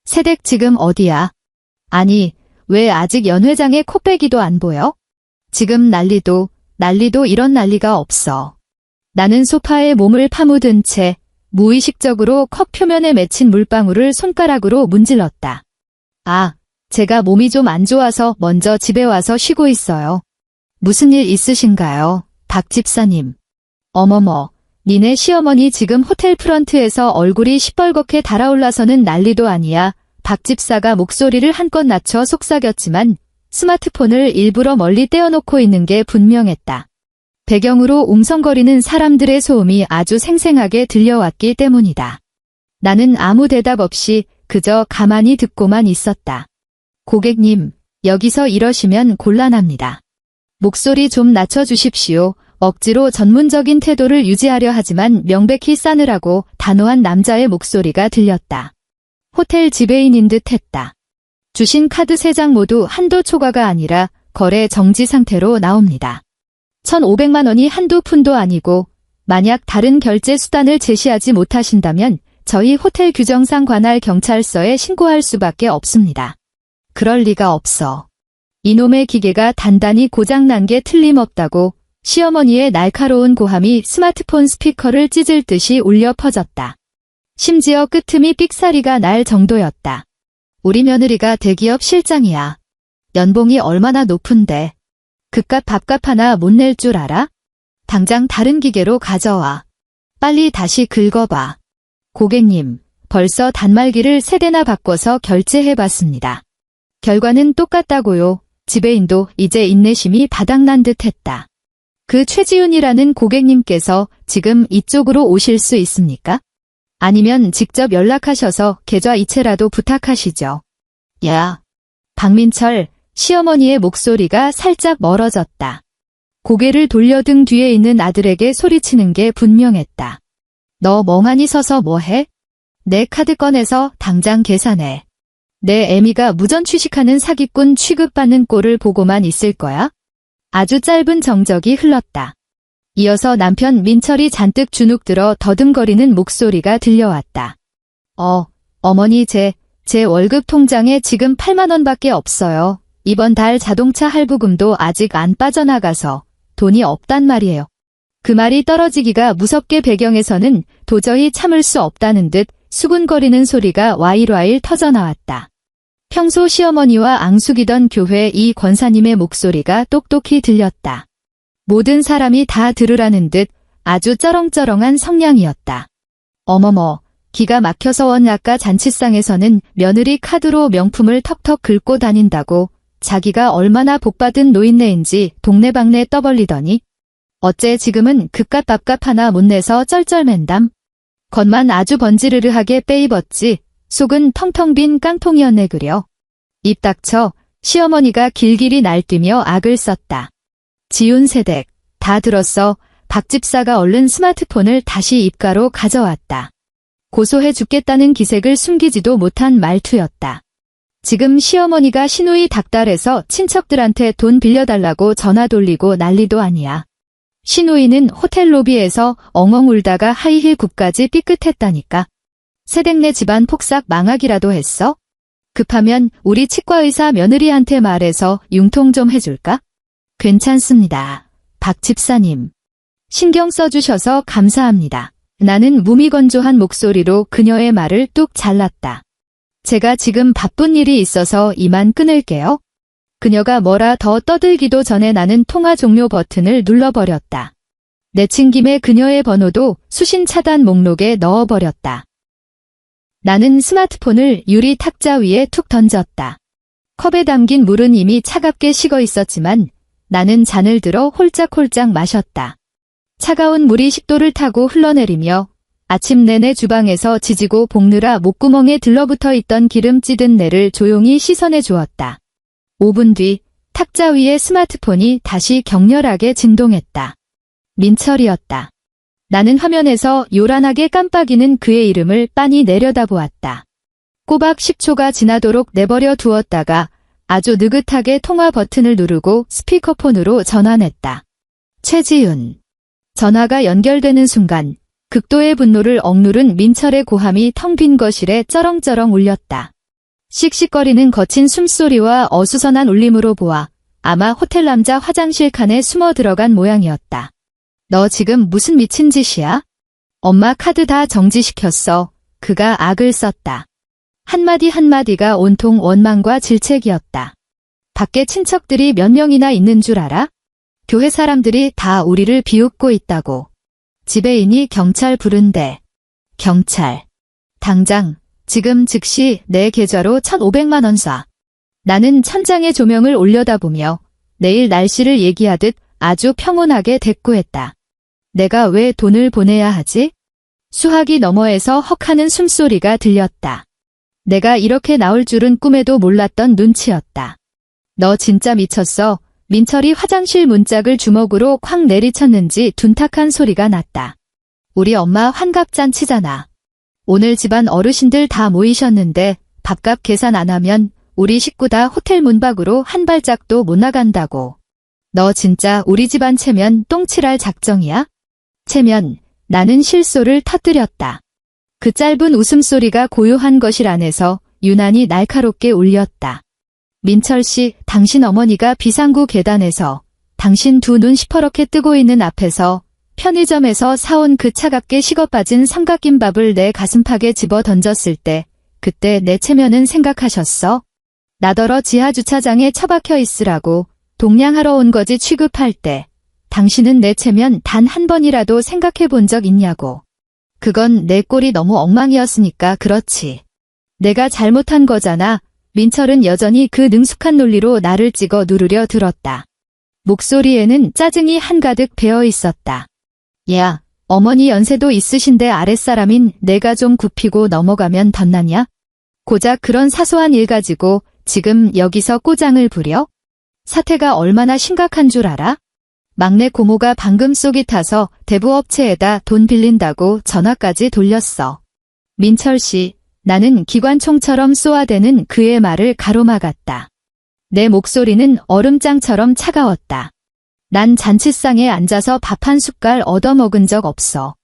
새댁 지금 어디야? 아니, 왜 아직 연회장에 코빼기도 안 보여? 지금 난리도 이런 난리가 없어. 나는 소파에 몸을 파묻은 채 무의식적으로 컵 표면에 맺힌 물방울을 손가락으로 문질렀다. 아, 제가 몸이 좀 안 좋아서 먼저 집에 와서 쉬고 있어요. 무슨 일 있으신가요, 박 집사님? 어머머, 니네 시어머니 지금 호텔 프런트에서 얼굴이 시뻘겋게 달아올라서는 난리도 아니야. 박 집사가 목소리를 한껏 낮춰 속삭였지만 스마트폰을 일부러 멀리 떼어놓고 있는 게 분명했다. 배경으로 웅성거리는 사람들의 소음이 아주 생생하게 들려왔기 때문이다. 나는 아무 대답 없이 그저 가만히 듣고만 있었다. 고객님, 여기서 이러시면 곤란합니다. 목소리 좀 낮춰주십시오. 억지로 전문적인 태도를 유지하려 하지만 명백히 싸늘하고 단호한 남자의 목소리가 들렸다. 호텔 지배인인 듯 했다. 주신 카드 3장 모두 한도 초과가 아니라 거래 정지 상태로 나옵니다. 1,500만 원이 한두 푼도 아니고 만약 다른 결제 수단을 제시하지 못하신다면 저희 호텔 규정상 관할 경찰서에 신고할 수밖에 없습니다. 그럴 리가 없어. 이놈의 기계가 단단히 고장난 게 틀림없다고 시어머니의 날카로운 고함이 스마트폰 스피커를 찢을 듯이 울려 퍼졌다. 심지어 끄트미 삑사리가 날 정도였다. 우리 며느리가 대기업 실장이야. 연봉이 얼마나 높은데. 그깟 밥값 하나 못 낼 줄 알아? 당장 다른 기계로 가져와. 빨리 다시 긁어봐. 고객님, 벌써 단말기를 3대나 바꿔서 결제해봤습니다. 결과는 똑같다고요. 지배인도 이제 인내심이 바닥난 듯 했다. 그 최지훈이라는 고객님께서 지금 이쪽으로 오실 수 있습니까? 아니면 직접 연락하셔서 계좌 이체라도 부탁하시죠. 야, 박민철, 시어머니의 목소리가 살짝 멀어졌다. 고개를 돌려 등 뒤에 있는 아들에게 소리치는 게 분명했다. 너 멍하니 서서 뭐해? 내 카드 꺼내서 당장 계산해. 내 애미가 무전 취식하는 사기꾼 취급받는 꼴을 보고만 있을 거야? 아주 짧은 정적이 흘렀다. 이어서 남편 민철이 잔뜩 주눅 들어 더듬거리는 목소리가 들려왔다. 어머니 제 월급 통장에 지금 8만 원밖에 없어요. 이번 달 자동차 할부금도 아직 안 빠져나가서 돈이 없단 말이에요. 그 말이 떨어지기가 무섭게 배경에서는 도저히 참을 수 없다는 듯 수군거리는 소리가 와일와일 터져나왔다. 평소 시어머니와 앙숙이던 교회 이 권사님의 목소리가 똑똑히 들렸다. 모든 사람이 다 들으라는 듯 아주 쩌렁쩌렁한 성량이었다. 어머머, 기가 막혀서 원 아까 잔치상에서는 며느리 카드로 명품을 턱턱 긁고 다닌다고 자기가 얼마나 복받은 노인네인지 동네방네 떠벌리더니 어째 지금은 그깟 밥값 하나 못 내서 쩔쩔맨담. 겉만 아주 번지르르하게 빼입었지 속은 텅텅 빈 깡통이었네 그려. 입 닥쳐. 시어머니가 길길이 날뛰며 악을 썼다. 지운 세댁 다 들었어. 박 집사가 얼른 스마트폰을 다시 입가로 가져왔다. 고소해 죽겠다는 기색을 숨기지도 못한 말투였다. 지금 시어머니가 시누이 닥달해서 친척들한테 돈 빌려달라고 전화 돌리고 난리도 아니야. 시누이는 호텔 로비에서 엉엉 울다가 하이힐 굽까지 삐끗했다니까. 세댁네 집안 폭삭 망하기라도 했어? 급하면 우리 치과의사 며느리한테 말해서 융통 좀 해줄까? 괜찮습니다. 박 집사님. 신경 써주셔서 감사합니다. 나는 무미건조한 목소리로 그녀의 말을 뚝 잘랐다. 제가 지금 바쁜 일이 있어서 이만 끊을게요. 그녀가 뭐라 더 떠들기도 전에 나는 통화 종료 버튼을 눌러버렸다. 내친 김에 그녀의 번호도 수신 차단 목록에 넣어버렸다. 나는 스마트폰을 유리 탁자 위에 툭 던졌다. 컵에 담긴 물은 이미 차갑게 식어 있었지만 나는 잔을 들어 홀짝홀짝 마셨다. 차가운 물이 식도를 타고 흘러내리며 아침 내내 주방에서 지지고 볶느라 목구멍에 들러붙어 있던 기름 찌든 내를 조용히 씻어내 주었다. 5분 뒤 탁자 위에 스마트폰이 다시 격렬하게 진동했다. 민철이었다. 나는 화면에서 요란하게 깜빡이는 그의 이름을 빤히 내려다보았다. 꼬박 10초가 지나도록 내버려 두었다가 아주 느긋하게 통화 버튼을 누르고 스피커폰으로 전화냈다. 최지윤. 전화가 연결되는 순간 극도의 분노를 억누른 민철의 고함이 텅 빈 거실에 쩌렁쩌렁 울렸다. 씩씩거리는 거친 숨소리와 어수선한 울림으로 보아 아마 호텔 남자 화장실 칸에 숨어 들어간 모양이었다. 너 지금 무슨 미친 짓이야? 엄마 카드 다 정지시켰어. 그가 악을 썼다. 한마디 한마디가 온통 원망과 질책이었다. 밖에 친척들이 몇 명이나 있는 줄 알아? 교회 사람들이 다 우리를 비웃고 있다고. 지배인이 경찰 부른대. 경찰. 당장 지금 즉시 내 계좌로 1,500만 원 쏴. 나는 천장에 조명을 올려다보며 내일 날씨를 얘기하듯 아주 평온하게 대꾸했다. 내가 왜 돈을 보내야 하지? 수화기 너머에서 헉하는 숨소리가 들렸다. 내가 이렇게 나올 줄은 꿈에도 몰랐던 눈치였다. 너 진짜 미쳤어. 민철이 화장실 문짝을 주먹으로 콱 내리쳤는지 둔탁한 소리가 났다. 우리 엄마 환갑잔치잖아. 오늘 집안 어르신들 다 모이셨는데 밥값 계산 안 하면 우리 식구 다 호텔 문 밖으로 한 발짝도 못 나간다고. 너 진짜 우리 집안 체면 똥칠할 작정이야? 체면, 나는 실소를 터뜨렸다. 그 짧은 웃음소리가 고요한 거실 안에서 유난히 날카롭게 울렸다. 민철 씨, 당신 어머니가 비상구 계단에서 당신 두 눈 시퍼렇게 뜨고 있는 앞에서 편의점에서 사온 그 차갑게 식어빠진 삼각김밥을 내 가슴팍에 집어 던졌을 때 그때 내 체면은 생각하셨어? 나더러 지하주차장에 처박혀 있으라고 동냥하러 온 거지 취급할 때 당신은 내 체면 단 한 번이라도 생각해 본 적 있냐고. 그건 내 꼴이 너무 엉망이었으니까 그렇지. 내가 잘못한 거잖아. 민철은 여전히 그 능숙한 논리로 나를 찍어 누르려 들었다. 목소리에는 짜증이 한가득 배어 있었다. 야, 어머니 연세도 있으신데 아랫사람인 내가 좀 굽히고 넘어가면 덧나냐? 고작 그런 사소한 일 가지고 지금 여기서 꼬장을 부려? 사태가 얼마나 심각한 줄 알아? 막내 고모가 방금 쏙이 타서 대부업체에다 돈 빌린다고 전화까지 돌렸어. 민철 씨, 나는 기관총처럼 쏘아대는 그의 말을 가로막았다. 내 목소리는 얼음장처럼 차가웠다. 난 잔치상에 앉아서 밥 한 숟갈 얻어먹은 적 없어.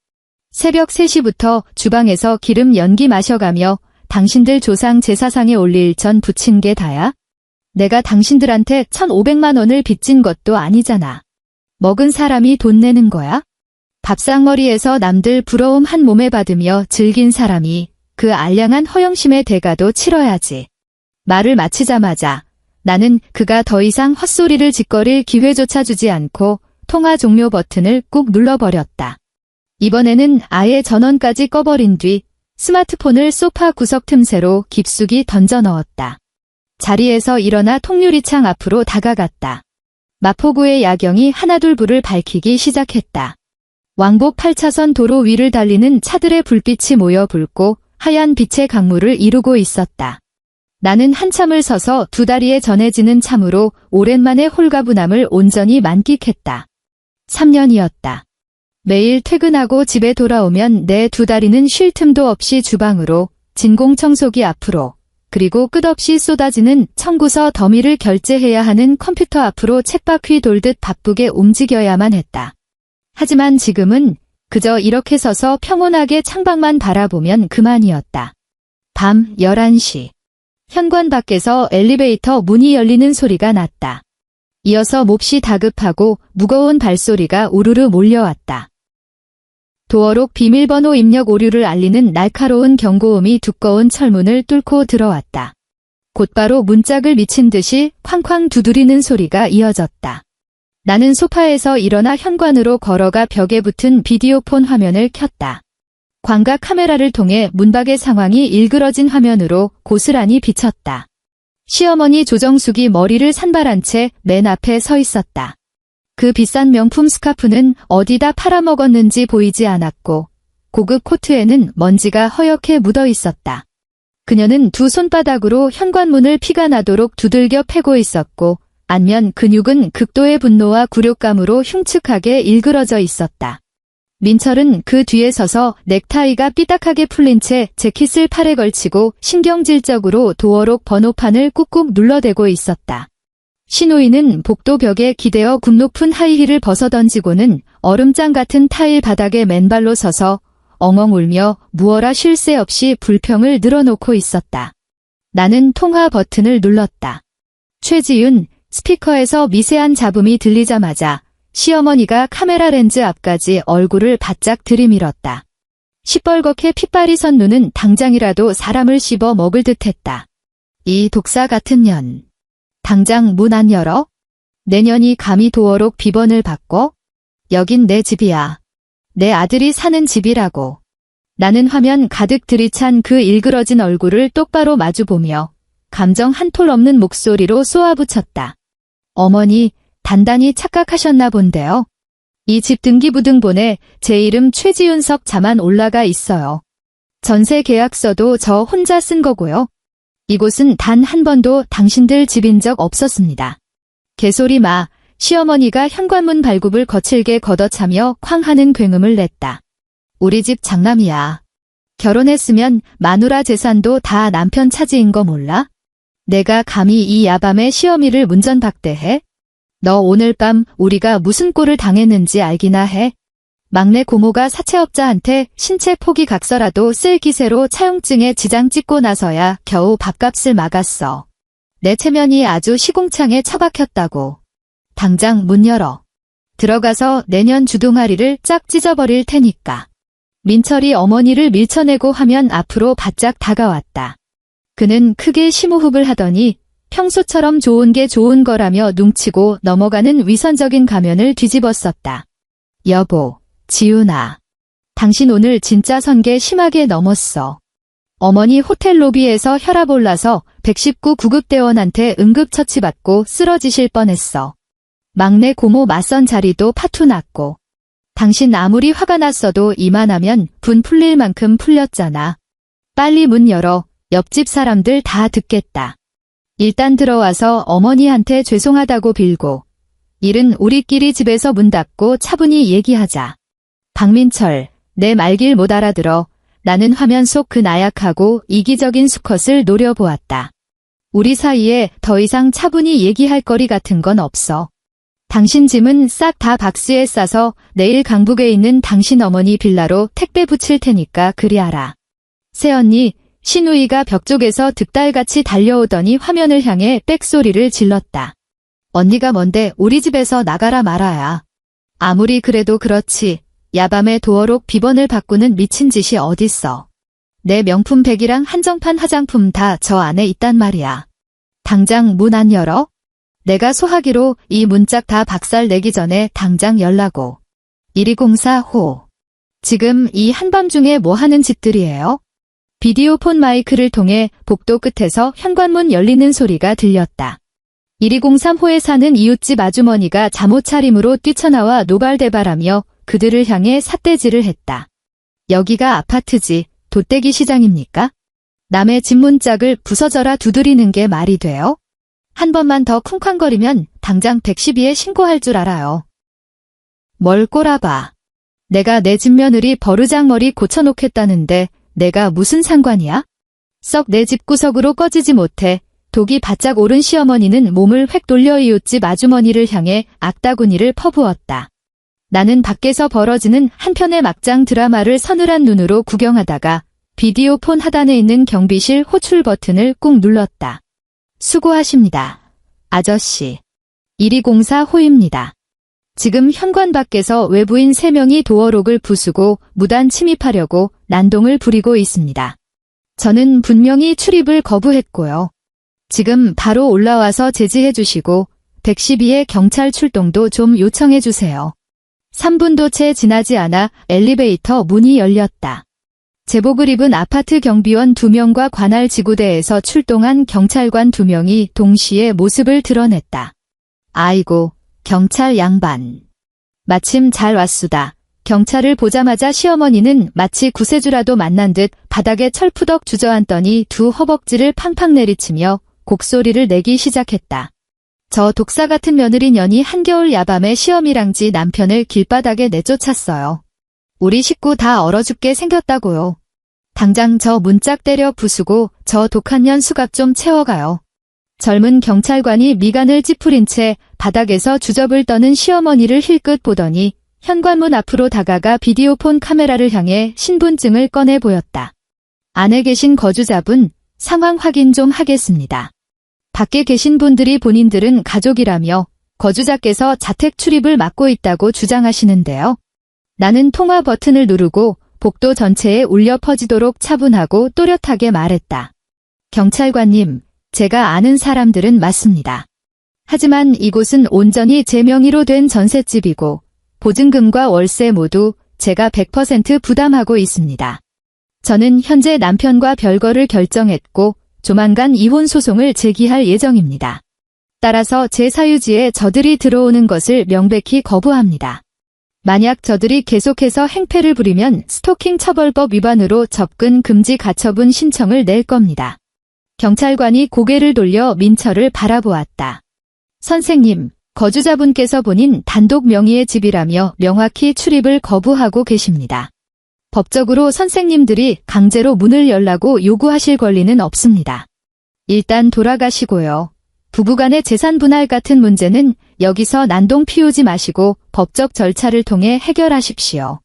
새벽 3시부터 주방에서 기름 연기 마셔가며 당신들 조상 제사상에 올릴 전 부친 게 다야? 내가 당신들한테 1,500만 원을 빚진 것도 아니잖아. 먹은 사람이 돈 내는 거야? 밥상머리에서 남들 부러움 한 몸에 받으며 즐긴 사람이 그 알량한 허영심의 대가도 치러야지. 말을 마치자마자 나는 그가 더 이상 헛소리를 짓거릴 기회조차 주지 않고 통화 종료 버튼을 꾹 눌러버렸다. 이번에는 아예 전원까지 꺼버린 뒤 스마트폰을 소파 구석 틈새로 깊숙이 던져 넣었다. 자리에서 일어나 통유리창 앞으로 다가갔다. 마포구의 야경이 하나둘 불을 밝히기 시작했다. 왕복 8차선 도로 위를 달리는 차들의 불빛이 모여 붉고 하얀 빛의 강물을 이루고 있었다. 나는 한참을 서서 두 다리에 전해지는 참으로 오랜만에 홀가분함을 온전히 만끽했다. 3년이었다. 매일 퇴근하고 집에 돌아오면 내 두 다리는 쉴 틈도 없이 주방으로, 진공청소기 앞으로, 그리고 끝없이 쏟아지는 청구서 더미를 결제해야 하는 컴퓨터 앞으로 쳇바퀴 돌듯 바쁘게 움직여야만 했다. 하지만 지금은 그저 이렇게 서서 평온하게 창밖만 바라보면 그만이었다. 밤 11시. 현관 밖에서 엘리베이터 문이 열리는 소리가 났다. 이어서 몹시 다급하고 무거운 발소리가 우르르 몰려왔다. 도어록 비밀번호 입력 오류를 알리는 날카로운 경고음이 두꺼운 철문을 뚫고 들어왔다. 곧바로 문짝을 미친 듯이 쾅쾅 두드리는 소리가 이어졌다. 나는 소파에서 일어나 현관으로 걸어가 벽에 붙은 비디오폰 화면을 켰다. 광각 카메라를 통해 문밖의 상황이 일그러진 화면으로 고스란히 비쳤다. 시어머니 조정숙이 머리를 산발한 채 맨 앞에 서 있었다. 그 비싼 명품 스카프는 어디다 팔아먹었는지 보이지 않았고 고급 코트에는 먼지가 허옇게 묻어 있었다. 그녀는 두 손바닥으로 현관문을 피가 나도록 두들겨 패고 있었고 안면 근육은 극도의 분노와 굴욕감으로 흉측하게 일그러져 있었다. 민철은 그 뒤에 서서 넥타이가 삐딱하게 풀린 채 재킷을 팔에 걸치고 신경질적으로 도어록 번호판을 꾹꾹 눌러대고 있었다. 신우이는 복도 벽에 기대어 굽높은 하이힐을 벗어던지고는 얼음장 같은 타일 바닥에 맨발로 서서 엉엉 울며 무어라 쉴 새 없이 불평을 늘어놓고 있었다. 나는 통화 버튼을 눌렀다. 최지윤, 스피커에서 미세한 잡음이 들리자마자 시어머니가 카메라 렌즈 앞까지 얼굴을 바짝 들이밀었다. 시뻘겋게 핏발이 선 눈은 당장이라도 사람을 씹어 먹을 듯했다. 이 독사 같은 년. 당장 문 안 열어? 내년이 감히 도어록 비번을 바꿔? 여긴 내 집이야. 내 아들이 사는 집이라고. 나는 화면 가득 들이찬 그 일그러진 얼굴을 똑바로 마주보며 감정 한 톨 없는 목소리로 쏘아붙였다. 어머니, 단단히 착각하셨나 본데요. 이 집 등기부등본에 제 이름 최지윤석 자만 올라가 있어요. 전세 계약서도 저 혼자 쓴 거고요. 이곳은 단 한 번도 당신들 집인 적 없었습니다. 개소리 마. 시어머니가 현관문 발굽을 거칠게 걷어차며 쾅 하는 굉음을 냈다. 우리 집 장남이야. 결혼했으면 마누라 재산도 다 남편 차지인 거 몰라? 내가 감히 이 야밤에 시어미를 문전박대해? 너 오늘 밤 우리가 무슨 꼴을 당했는지 알기나 해? 막내 고모가 사채업자한테 신체 포기 각서라도 쓸 기세로 차용증에 지장 찍고 나서야 겨우 밥값을 막았어. 내 체면이 아주 시궁창에 처박혔다고. 당장 문 열어. 들어가서 내년 주둥아리를 쫙 찢어버릴 테니까. 민철이 어머니를 밀쳐내고 하면 앞으로 바짝 다가왔다. 그는 크게 심호흡을 하더니 평소처럼 좋은 게 좋은 거라며 눈치고 넘어가는 위선적인 가면을 뒤집었었다. 여보. 지윤아, 당신 오늘 진짜 선계 심하게 넘었어. 어머니 호텔 로비에서 혈압 올라서 119 구급대원한테 응급처치받고 쓰러지실 뻔했어. 막내 고모 맞선 자리도 파투 났고. 당신 아무리 화가 났어도 이만하면 분 풀릴 만큼 풀렸잖아. 빨리 문 열어. 옆집 사람들 다 듣겠다. 일단 들어와서 어머니한테 죄송하다고 빌고. 일은 우리끼리 집에서 문 닫고 차분히 얘기하자. 박민철, 내 말길 못 알아들어. 나는 화면 속 그 나약하고 이기적인 수컷을 노려보았다. 우리 사이에 더 이상 차분히 얘기할 거리 같은 건 없어. 당신 짐은 싹 다 박스에 싸서 내일 강북에 있는 당신 어머니 빌라로 택배 붙일 테니까 그리 알아. 새언니, 신우이가 벽 쪽에서 득달같이 달려오더니 화면을 향해 빽소리를 질렀다. 언니가 뭔데 우리 집에서 나가라 말아야. 아무리 그래도 그렇지. 야밤에 도어록 비번을 바꾸는 미친 짓이 어딨어. 내 명품 백이랑 한정판 화장품 다 저 안에 있단 말이야. 당장 문 안 열어? 내가 소화기로 이 문짝 다 박살 내기 전에 당장 열라고. 120호. 지금 이 한밤중에 뭐 하는 짓들이에요? 비디오폰 마이크를 통해 복도 끝에서 현관문 열리는 소리가 들렸다. 1203호에 사는 이웃집 아주머니가 잠옷 차림으로 뛰쳐나와 노발대발하며 그들을 향해 삿대질을 했다. 여기가 아파트지, 돗대기 시장입니까? 남의 집 문짝을 부서져라 두드리는 게 말이 돼요? 한 번만 더 쿵쾅거리면 당장 112에 신고할 줄 알아요. 뭘 꼬라봐. 내가 내 집 며느리 버르장머리 고쳐놓겠다는데 내가 무슨 상관이야? 썩 내 집구석으로 꺼지지 못해 독이 바짝 오른 시어머니는 몸을 획 돌려 이웃집 아주머니를 향해 악다구니를 퍼부었다. 나는 밖에서 벌어지는 한편의 막장 드라마를 서늘한 눈으로 구경하다가 비디오폰 하단에 있는 경비실 호출 버튼을 꾹 눌렀다. 수고하십니다. 아저씨. 1204호입니다. 지금 현관 밖에서 외부인 3명이 도어록을 부수고 무단 침입하려고 난동을 부리고 있습니다. 저는 분명히 출입을 거부했고요. 지금 바로 올라와서 제지해 주시고 112의 경찰 출동도 좀 요청해 주세요. 3분도 채 지나지 않아 엘리베이터 문이 열렸다. 제복을 입은 아파트 경비원 2명과 관할 지구대에서 출동한 경찰관 2명이 동시에 모습을 드러냈다. 아이고, 경찰 양반. 마침 잘 왔수다. 경찰을 보자마자 시어머니는 마치 구세주라도 만난 듯 바닥에 철푸덕 주저앉더니 두 허벅지를 팡팡 내리치며 곡소리를 내기 시작했다. 저 독사 같은 며느리 년이 한겨울 야밤에 시어미랑지 남편을 길바닥에 내쫓았어요. 우리 식구 다 얼어 죽게 생겼다고요. 당장 저 문짝 때려 부수고 저 독한 년 수갑 좀 채워가요. 젊은 경찰관이 미간을 찌푸린 채 바닥에서 주접을 떠는 시어머니를 힐끗 보더니 현관문 앞으로 다가가 비디오폰 카메라를 향해 신분증을 꺼내 보였다. 안에 계신 거주자분, 상황 확인 좀 하겠습니다. 밖에 계신 분들이 본인들은 가족이라며 거주자께서 자택 출입을 막고 있다고 주장하시는데요. 나는 통화 버튼을 누르고 복도 전체에 울려 퍼지도록 차분하고 또렷하게 말했다. 경찰관님, 제가 아는 사람들은 맞습니다. 하지만 이곳은 온전히 제 명의로 된 전셋집이고 보증금과 월세 모두 제가 100% 부담하고 있습니다. 저는 현재 남편과 별거를 결정했고 조만간 이혼 소송을 제기할 예정입니다. 따라서 제 사유지에 저들이 들어오는 것을 명백히 거부합니다. 만약 저들이 계속해서 행패를 부리면 스토킹 처벌법 위반으로 접근 금지 가처분 신청을 낼 겁니다. 경찰관이 고개를 돌려 민철을 바라보았다. 선생님, 거주자분께서 본인 단독 명의의 집이라며 명확히 출입을 거부하고 계십니다. 법적으로 선생님들이 강제로 문을 열라고 요구하실 권리는 없습니다. 일단 돌아가시고요. 부부간의 재산 분할 같은 문제는 여기서 난동 피우지 마시고 법적 절차를 통해 해결하십시오.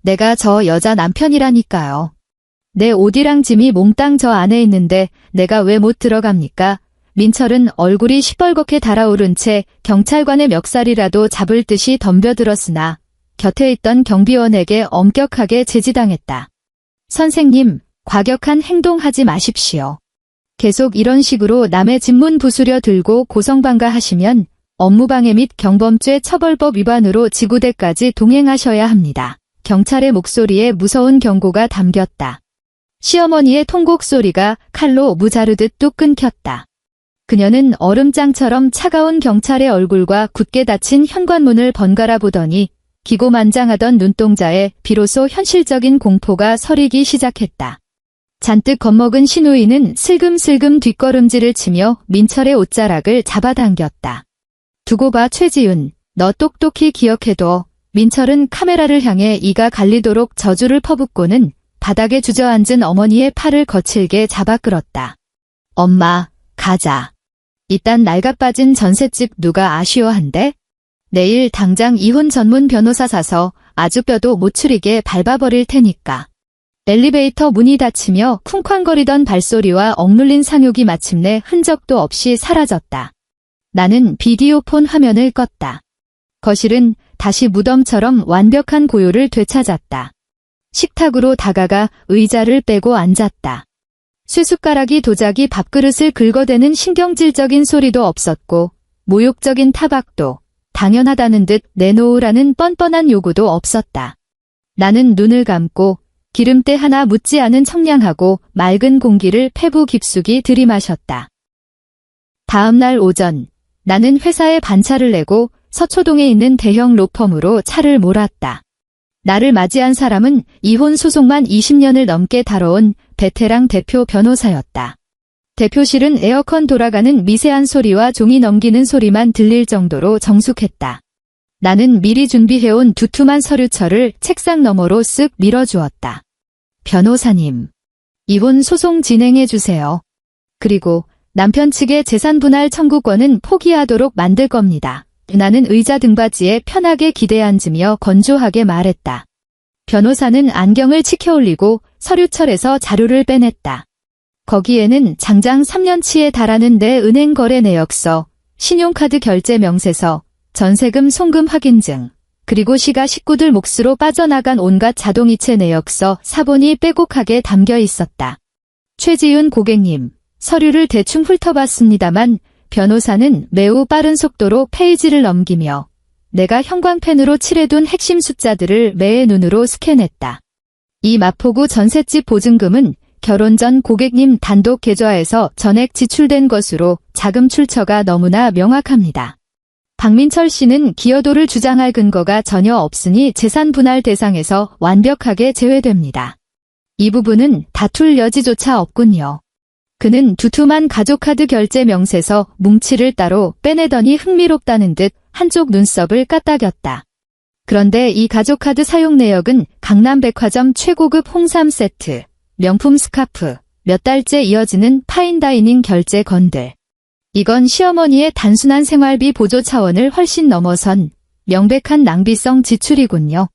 내가 저 여자 남편이라니까요. 내 옷이랑 짐이 몽땅 저 안에 있는데 내가 왜 못 들어갑니까? 민철은 얼굴이 시뻘겋게 달아오른 채 경찰관의 멱살이라도 잡을 듯이 덤벼들었으나 곁에 있던 경비원에게 엄격하게 제지당했다. 선생님, 과격한 행동하지 마십시오. 계속 이런 식으로 남의 집문 부수려 들고 고성방가하시면 업무방해 및 경범죄 처벌법 위반으로 지구대까지 동행하셔야 합니다. 경찰의 목소리에 무서운 경고가 담겼다. 시어머니의 통곡 소리가 칼로 무자르듯 뚝 끊겼다. 그녀는 얼음장처럼 차가운 경찰의 얼굴과 굳게 닫힌 현관문을 번갈아 보더니 기고만장하던 눈동자에 비로소 현실적인 공포가 서리기 시작했다. 잔뜩 겁먹은 시누이는 슬금슬금 뒷걸음질을 치며 민철의 옷자락을 잡아당겼다. 두고 봐 최지윤, 너 똑똑히 기억해둬. 민철은 카메라를 향해 이가 갈리도록 저주를 퍼붓고는 바닥에 주저앉은 어머니의 팔을 거칠게 잡아 끌었다. 엄마, 가자. 이딴 낡아빠진 전셋집 누가 아쉬워한대? 내일 당장 이혼 전문 변호사 사서 아주 뼈도 못 추리게 밟아버릴 테니까. 엘리베이터 문이 닫히며 쿵쾅거리던 발소리와 억눌린 상욕이 마침내 흔적도 없이 사라졌다. 나는 비디오폰 화면을 껐다. 거실은 다시 무덤처럼 완벽한 고요를 되찾았다. 식탁으로 다가가 의자를 빼고 앉았다. 쇠숟가락이 도자기 밥그릇을 긁어대는 신경질적인 소리도 없었고 모욕적인 타박도 당연하다는 듯 내놓으라는 뻔뻔한 요구도 없었다. 나는 눈을 감고 기름때 하나 묻지 않은 청량하고 맑은 공기를 폐부 깊숙이 들이마셨다. 다음 날 오전, 나는 회사에 반차를 내고 서초동에 있는 대형 로펌으로 차를 몰았다. 나를 맞이한 사람은 이혼 소송만 20년을 넘게 다뤄온 베테랑 대표 변호사였다. 대표실은 에어컨 돌아가는 미세한 소리와 종이 넘기는 소리만 들릴 정도로 정숙했다. 나는 미리 준비해온 두툼한 서류철을 책상 너머로 쓱 밀어주었다. 변호사님, 이혼 소송 진행해 주세요. 그리고 남편 측의 재산 분할 청구권은 포기하도록 만들 겁니다. 나는 의자 등받이에 편하게 기대 앉으며 건조하게 말했다. 변호사는 안경을 치켜올리고 서류철에서 자료를 빼냈다. 거기에는 장장 3년치에 달하는 내 은행 거래 내역서, 신용카드 결제 명세서, 전세금 송금 확인증, 그리고 시가 식구들 몫으로 빠져나간 온갖 자동이체 내역서 사본이 빼곡하게 담겨 있었다. 최지윤 고객님, 서류를 대충 훑어봤습니다만 변호사는 매우 빠른 속도로 페이지를 넘기며 내가 형광펜으로 칠해둔 핵심 숫자들을 매의 눈으로 스캔했다. 이 마포구 전셋집 보증금은 결혼 전 고객님 단독 계좌에서 전액 지출된 것으로 자금 출처가 너무나 명확합니다. 박민철 씨는 기여도를 주장할 근거가 전혀 없으니 재산 분할 대상에서 완벽하게 제외됩니다. 이 부분은 다툴 여지조차 없군요. 그는 두툼한 가족카드 결제 명세서 뭉치를 따로 빼내더니 흥미롭다는 듯 한쪽 눈썹을 까딱였다. 그런데 이 가족카드 사용 내역은 강남백화점 최고급 홍삼 세트, 명품 스카프, 몇 달째 이어지는 파인다이닝 결제 건들. 이건 시어머니의 단순한 생활비 보조 차원을 훨씬 넘어선 명백한 낭비성 지출이군요.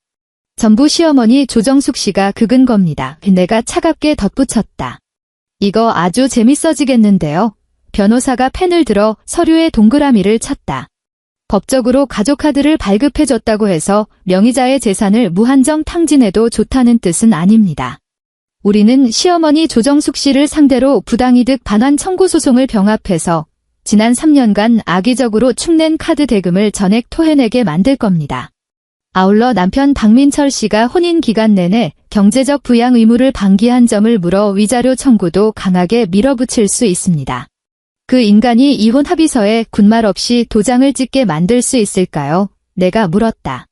전부 시어머니 조정숙 씨가 긁은 겁니다. 내가 차갑게 덧붙였다. 이거 아주 재밌어지겠는데요. 변호사가 펜을 들어 서류에 동그라미를 쳤다. 법적으로 가족카드를 발급해줬다고 해서 명의자의 재산을 무한정 탕진해도 좋다는 뜻은 아닙니다. 우리는 시어머니 조정숙 씨를 상대로 부당이득 반환 청구 소송을 병합해서 지난 3년간 악의적으로 축낸 카드 대금을 전액 토해내게 만들 겁니다. 아울러 남편 박민철 씨가 혼인 기간 내내 경제적 부양 의무를 방기한 점을 물어 위자료 청구도 강하게 밀어붙일 수 있습니다. 그 인간이 이혼 합의서에 군말 없이 도장을 찍게 만들 수 있을까요? 내가 물었다.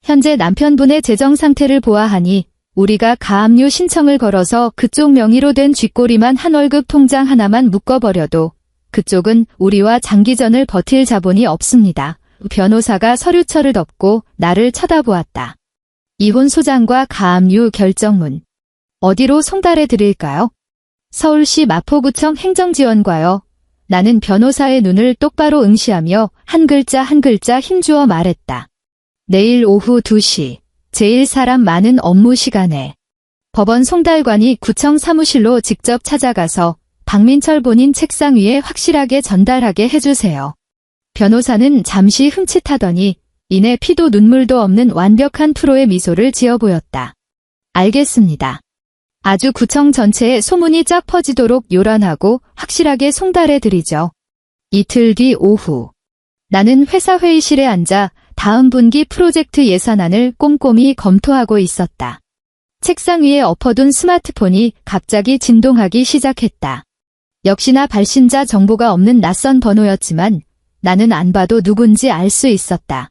현재 남편분의 재정 상태를 보아하니 우리가 가압류 신청을 걸어서 그쪽 명의로 된 쥐꼬리만 한 월급 통장 하나만 묶어버려도 그쪽은 우리와 장기전을 버틸 자본이 없습니다. 변호사가 서류철을 덮고 나를 쳐다보았다. 이혼 소장과 가압류 결정문. 어디로 송달해 드릴까요? 서울시 마포구청 행정지원과요. 나는 변호사의 눈을 똑바로 응시하며 한 글자 한 글자 힘주어 말했다. 내일 오후 2시. 제일 사람 많은 업무 시간에. 법원 송달관이 구청 사무실로 직접 찾아가서 박민철 본인 책상 위에 확실하게 전달하게 해주세요. 변호사는 잠시 흠칫하더니 이내 피도 눈물도 없는 완벽한 프로의 미소를 지어 보였다. 알겠습니다. 아주 구청 전체에 소문이 쫙 퍼지도록 요란하고 확실하게 송달해 드리죠. 이틀 뒤 오후. 나는 회사 회의실에 앉아 다음 분기 프로젝트 예산안을 꼼꼼히 검토하고 있었다. 책상 위에 엎어둔 스마트폰이 갑자기 진동하기 시작했다. 역시나 발신자 정보가 없는 낯선 번호였지만 나는 안 봐도 누군지 알 수 있었다.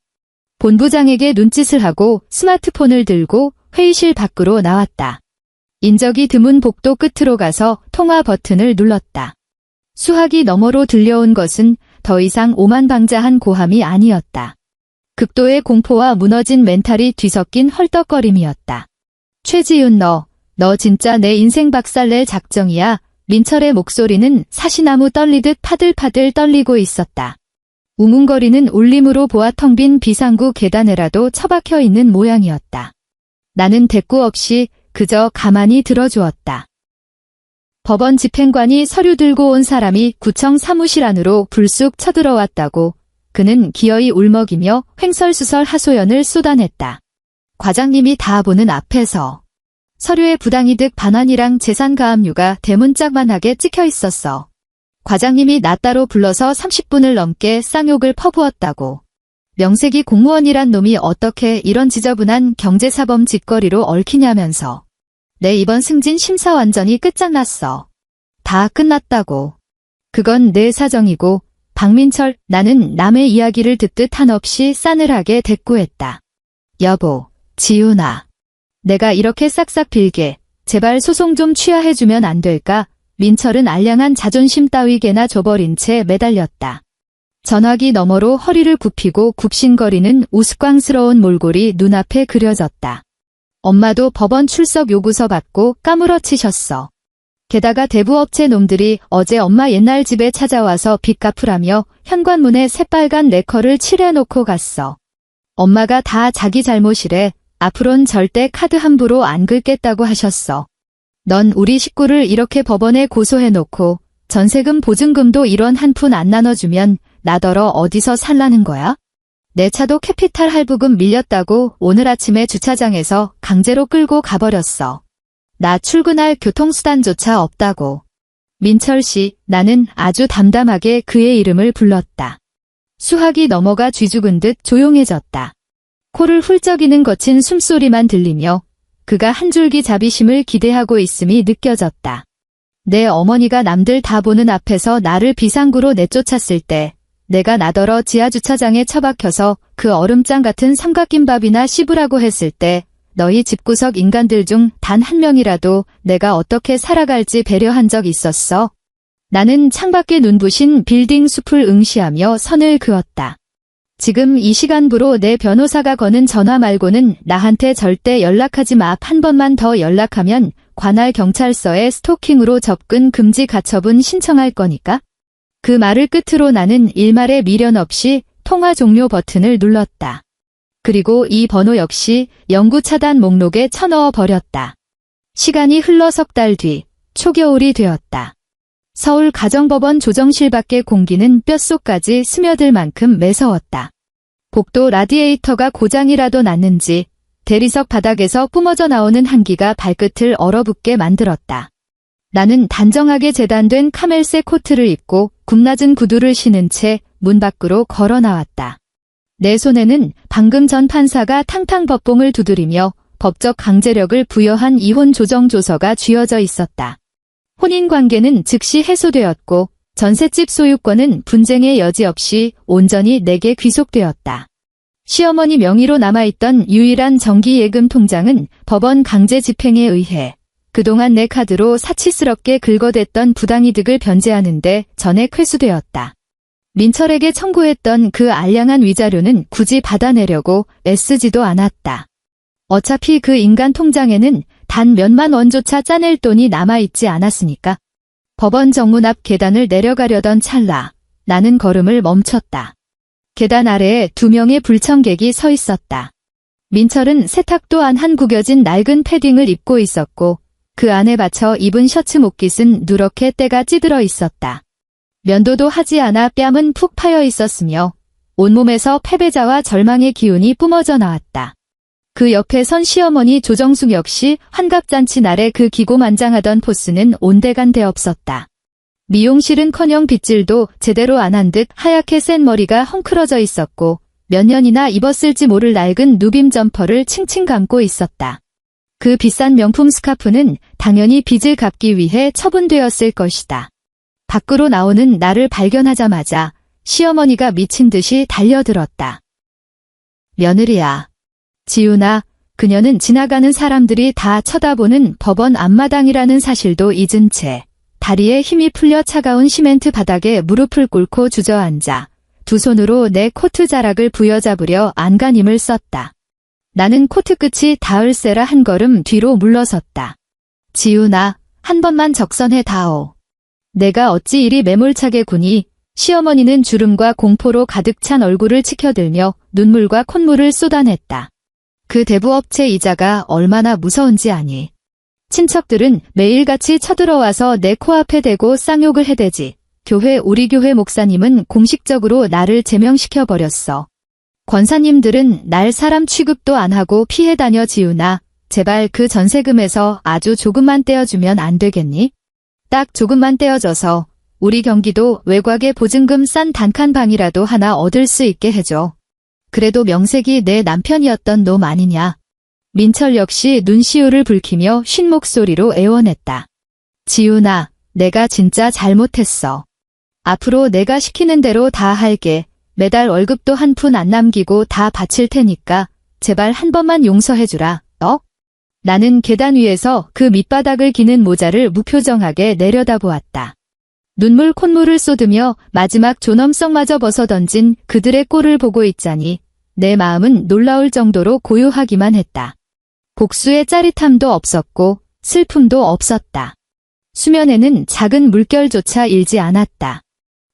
본부장에게 눈짓을 하고 스마트폰을 들고 회의실 밖으로 나왔다. 인적이 드문 복도 끝으로 가서 통화 버튼을 눌렀다. 수화기 너머로 들려온 것은 더 이상 오만방자한 고함이 아니었다. 극도의 공포와 무너진 멘탈이 뒤섞인 헐떡거림이었다. 최지윤 너 진짜 내 인생 박살낼 작정이야. 민철의 목소리는 사시나무 떨리듯 파들파들 떨리고 있었다. 우문거리는 울림으로 보아 텅 빈 비상구 계단에라도 처박혀 있는 모양이었다. 나는 대꾸 없이 그저 가만히 들어주었다. 법원 집행관이 서류 들고 온 사람이 구청 사무실 안으로 불쑥 쳐들어왔다고 그는 기어이 울먹이며 횡설수설 하소연을 쏟아냈다. 과장님이 다 보는 앞에서 서류에 부당이득 반환이랑 재산 가압류가 대문짝만하게 찍혀 있었어. 과장님이 나 따로 불러서 30분을 넘게 쌍욕을 퍼부었다고. 명색이 공무원이란 놈이 어떻게 이런 지저분한 경제사범 짓거리로 얽히냐면서. 내 이번 승진 심사 완전히 끝장났어. 다 끝났다고. 그건 내 사정이고 박민철, 나는 남의 이야기를 듣듯 한없이 싸늘하게 대꾸했다. 여보, 지훈아. 내가 이렇게 싹싹 빌게 제발 소송 좀 취하해주면 안 될까? 민철은 알량한 자존심 따위 개나 줘버린 채 매달렸다. 전화기 너머로 허리를 굽히고 굽신거리는 우스꽝스러운 몰골이 눈앞에 그려졌다. 엄마도 법원 출석 요구서 받고 까무러치셨어. 게다가 대부업체 놈들이 어제 엄마 옛날 집에 찾아와서 빚 갚으라며 현관문에 새빨간 레커를 칠해놓고 갔어. 엄마가 다 자기 잘못이래. 앞으론 절대 카드 함부로 안 긁겠다고 하셨어. 넌 우리 식구를 이렇게 법원에 고소해놓고 전세금 보증금도 1원 한 푼 안 나눠주면 나더러 어디서 살라는 거야? 내 차도 캐피탈 할부금 밀렸다고 오늘 아침에 주차장에서 강제로 끌고 가버렸어. 나 출근할 교통수단조차 없다고. 민철 씨, 나는 아주 담담하게 그의 이름을 불렀다. 수학이 넘어가 쥐죽은 듯 조용해졌다. 코를 훌쩍이는 거친 숨소리만 들리며 그가 한 줄기 자비심을 기대하고 있음이 느껴졌다. 내 어머니가 남들 다 보는 앞에서 나를 비상구로 내쫓았을 때 내가 나더러 지하주차장에 처박혀서 그 얼음장 같은 삼각김밥이나 씹으라고 했을 때 너희 집구석 인간들 중 단 한 명이라도 내가 어떻게 살아갈지 배려한 적 있었어? 나는 창밖에 눈부신 빌딩 숲을 응시하며 선을 그었다. 지금 이 시간부로 내 변호사가 거는 전화 말고는 나한테 절대 연락하지 마. 한 번만 더 연락하면 관할 경찰서에 스토킹으로 접근 금지 가처분 신청할 거니까. 그 말을 끝으로 나는 일말의 미련 없이 통화 종료 버튼을 눌렀다. 그리고 이 번호 역시 영구 차단 목록에 쳐넣어 버렸다. 시간이 흘러 석 달 뒤 초겨울이 되었다. 서울 가정법원 조정실 밖의 공기는 뼛속까지 스며들 만큼 매서웠다. 복도 라디에이터가 고장이라도 났는지 대리석 바닥에서 뿜어져 나오는 한기가 발끝을 얼어붙게 만들었다. 나는 단정하게 재단된 카멜색 코트를 입고 굽낮은 구두를 신은 채 문 밖으로 걸어 나왔다. 내 손에는 방금 전 판사가 탕탕 법봉을 두드리며 법적 강제력을 부여한 이혼 조정 조서가 쥐어져 있었다. 혼인관계는 즉시 해소되었고 전셋집 소유권은 분쟁의 여지 없이 온전히 내게 귀속되었다. 시어머니 명의로 남아있던 유일한 정기예금 통장은 법원 강제 집행에 의해 그동안 내 카드로 사치스럽게 긁어댔던 부당이득을 변제하는데 전액 회수되었다. 민철에게 청구했던 그 알량한 위자료는 굳이 받아내려고 애쓰지도 않았다. 어차피 그 인간 통장에는 단 몇만 원조차 짜낼 돈이 남아있지 않았으니까. 법원 정문 앞 계단을 내려가려던 찰나 나는 걸음을 멈췄다. 계단 아래에 2명의 불청객이 서 있었다. 민철은 세탁도 안 한 구겨진 낡은 패딩을 입고 있었고 그 안에 받쳐 입은 셔츠 목깃은 누렇게 때가 찌들어 있었다. 면도도 하지 않아 뺨은 푹 파여 있었으며 온몸에서 패배자와 절망의 기운이 뿜어져 나왔다. 그 옆에 선 시어머니 조정숙 역시 환갑잔치 날에 그 기고만장하던 포스는 온데간데 없었다. 미용실은커녕 빗질도 제대로 안 한 듯 하얗게 센 머리가 헝클어져 있었고 몇 년이나 입었을지 모를 낡은 누빔 점퍼를 칭칭 감고 있었다. 그 비싼 명품 스카프는 당연히 빚을 갚기 위해 처분되었을 것이다. 밖으로 나오는 나를 발견하자마자 시어머니가 미친 듯이 달려들었다. 며느리야. 지훈아, 그녀는 지나가는 사람들이 다 쳐다보는 법원 앞마당이라는 사실도 잊은 채 다리에 힘이 풀려 차가운 시멘트 바닥에 무릎을 꿇고 주저앉아 두 손으로 내 코트 자락을 부여잡으려 안간힘을 썼다. 나는 코트 끝이 닿을세라 한 걸음 뒤로 물러섰다. 지훈아, 한 번만 적선해 다오. 내가 어찌 이리 매몰차게 구니. 시어머니는 주름과 공포로 가득 찬 얼굴을 치켜들며 눈물과 콧물을 쏟아냈다. 그 대부업체 이자가 얼마나 무서운지 아니. 친척들은 매일같이 쳐들어와서 내 코앞에 대고 쌍욕을 해대지. 우리 교회 목사님은 공식적으로 나를 제명시켜버렸어. 권사님들은 날 사람 취급도 안 하고 피해 다녀. 지훈아, 제발 그 전세금에서 아주 조금만 떼어주면 안 되겠니? 딱 조금만 떼어줘서 우리 경기도 외곽에 보증금 싼 단칸방이라도 하나 얻을 수 있게 해줘. 그래도 명색이 내 남편이었던 놈 아니냐. 민철 역시 눈시울을 붉히며 쉰 목소리로 애원했다. 지훈아, 내가 진짜 잘못했어. 앞으로 내가 시키는 대로 다 할게. 매달 월급도 한 푼 안 남기고 다 바칠 테니까 제발 한 번만 용서해주라. 나는 계단 위에서 그 밑바닥을 기는 모자를 무표정하게 내려다보았다. 눈물 콧물을 쏟으며 마지막 존엄성마저 벗어던진 그들의 꼴을 보고 있자니 내 마음은 놀라울 정도로 고요하기만 했다. 복수의 짜릿함도 없었고 슬픔도 없었다. 수면에는 작은 물결조차 일지 않았다.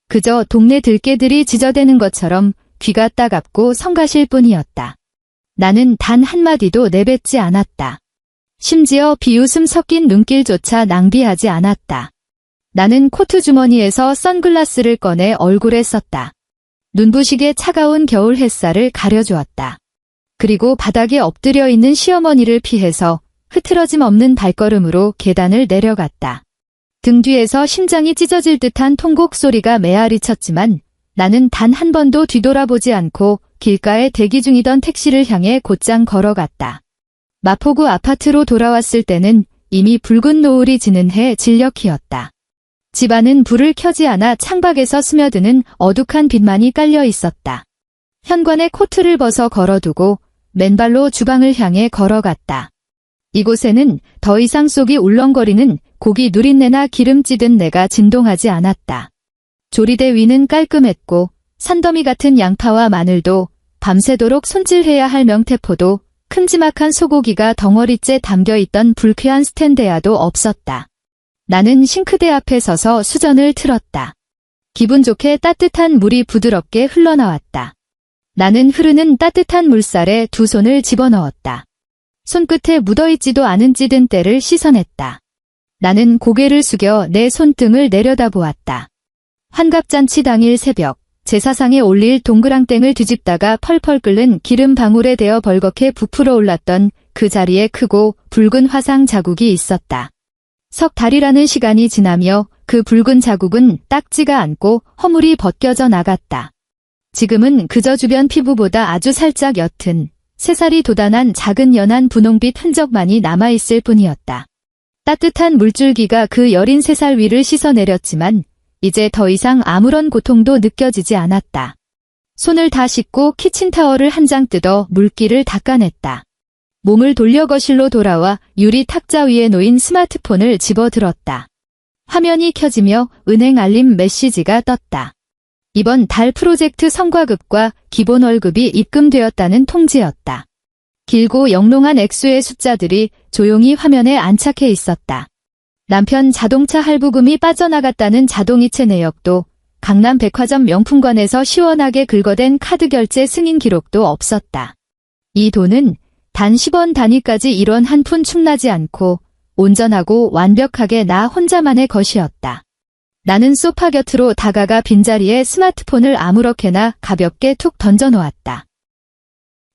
그저 동네 들개들이 짖어대는 것처럼 귀가 따갑고 성가실 뿐이었다. 나는 단 한마디도 내뱉지 않았다. 심지어 비웃음 섞인 눈길조차 낭비하지 않았다. 나는 코트 주머니에서 선글라스를 꺼내 얼굴에 썼다. 눈부시게 차가운 겨울 햇살을 가려주었다. 그리고 바닥에 엎드려 있는 시어머니를 피해서 흐트러짐 없는 발걸음으로 계단을 내려갔다. 등 뒤에서 심장이 찢어질 듯한 통곡 소리가 메아리 쳤지만 나는 단 한 번도 뒤돌아보지 않고 길가에 대기 중이던 택시를 향해 곧장 걸어갔다. 마포구 아파트로 돌아왔을 때는 이미 붉은 노을이 지는 해 진력이었다. 집안은 불을 켜지 않아 창밖에서 스며드는 어둑한 빛만이 깔려 있었다. 현관에 코트를 벗어 걸어두고 맨발로 주방을 향해 걸어갔다. 이곳에는 더 이상 속이 울렁거리는 고기 누린내나 기름 찌든 내가 진동하지 않았다. 조리대 위는 깔끔했고 산더미 같은 양파와 마늘도 밤새도록 손질해야 할 명태포도 큼지막한 소고기가 덩어리째 담겨있던 불쾌한 스탠데야도 없었다. 나는 싱크대 앞에 서서 수전을 틀었다. 기분 좋게 따뜻한 물이 부드럽게 흘러나왔다. 나는 흐르는 따뜻한 물살에 두 손을 집어넣었다. 손끝에 묻어있지도 않은 찌든 때를 씻어냈다. 나는 고개를 숙여 내 손등을 내려다보았다. 환갑잔치 당일 새벽, 제사상에 올릴 동그랑땡을 뒤집다가 펄펄 끓는 기름 방울에 대어 벌겋게 부풀어 올랐던 그 자리에 크고 붉은 화상 자국이 있었다. 석 달이라는 시간이 지나며 그 붉은 자국은 딱지가 않고 허물이 벗겨져 나갔다. 지금은 그저 주변 피부보다 아주 살짝 옅은 새살이 돋아난 작은 연한 분홍빛 흔적만이 남아있을 뿐이었다. 따뜻한 물줄기가 그 여린 새살 위를 씻어내렸지만 이제 더 이상 아무런 고통도 느껴지지 않았다. 손을 다 씻고 키친타월을 한 장 뜯어 물기를 닦아냈다. 몸을 돌려 거실로 돌아와 유리 탁자 위에 놓인 스마트폰을 집어들었다. 화면이 켜지며 은행 알림 메시지가 떴다. 이번 달 프로젝트 성과급과 기본 월급이 입금되었다는 통지였다. 길고 영롱한 액수의 숫자들이 조용히 화면에 안착해 있었다. 남편 자동차 할부금이 빠져나갔다는 자동이체 내역도 강남 백화점 명품관에서 시원하게 긁어댄 카드 결제 승인 기록도 없었다. 이 돈은 단 10원 단위까지 1원 한 푼 축나지 않고 온전하고 완벽하게 나 혼자만의 것이었다. 나는 소파 곁으로 다가가 빈자리에 스마트폰을 아무렇게나 가볍게 툭 던져놓았다.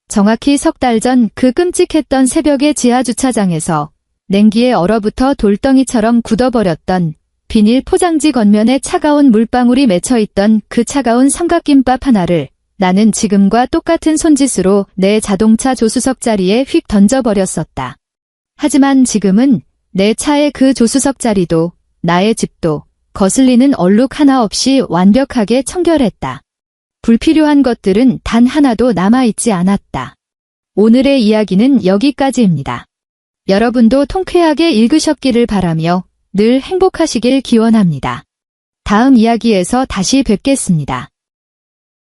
정확히 석 달 전 그 끔찍했던 새벽의 지하주차장에서 냉기에 얼어붙어 돌덩이처럼 굳어버렸던 비닐 포장지 겉면에 차가운 물방울이 맺혀있던 그 차가운 삼각김밥 하나를 나는 지금과 똑같은 손짓으로 내 자동차 조수석 자리에 휙 던져버렸었다. 하지만 지금은 내 차의 그 조수석 자리도 나의 집도 거슬리는 얼룩 하나 없이 완벽하게 청결했다. 불필요한 것들은 단 하나도 남아있지 않았다. 오늘의 이야기는 여기까지입니다. 여러분도 통쾌하게 읽으셨기를 바라며 늘 행복하시길 기원합니다. 다음 이야기에서 다시 뵙겠습니다.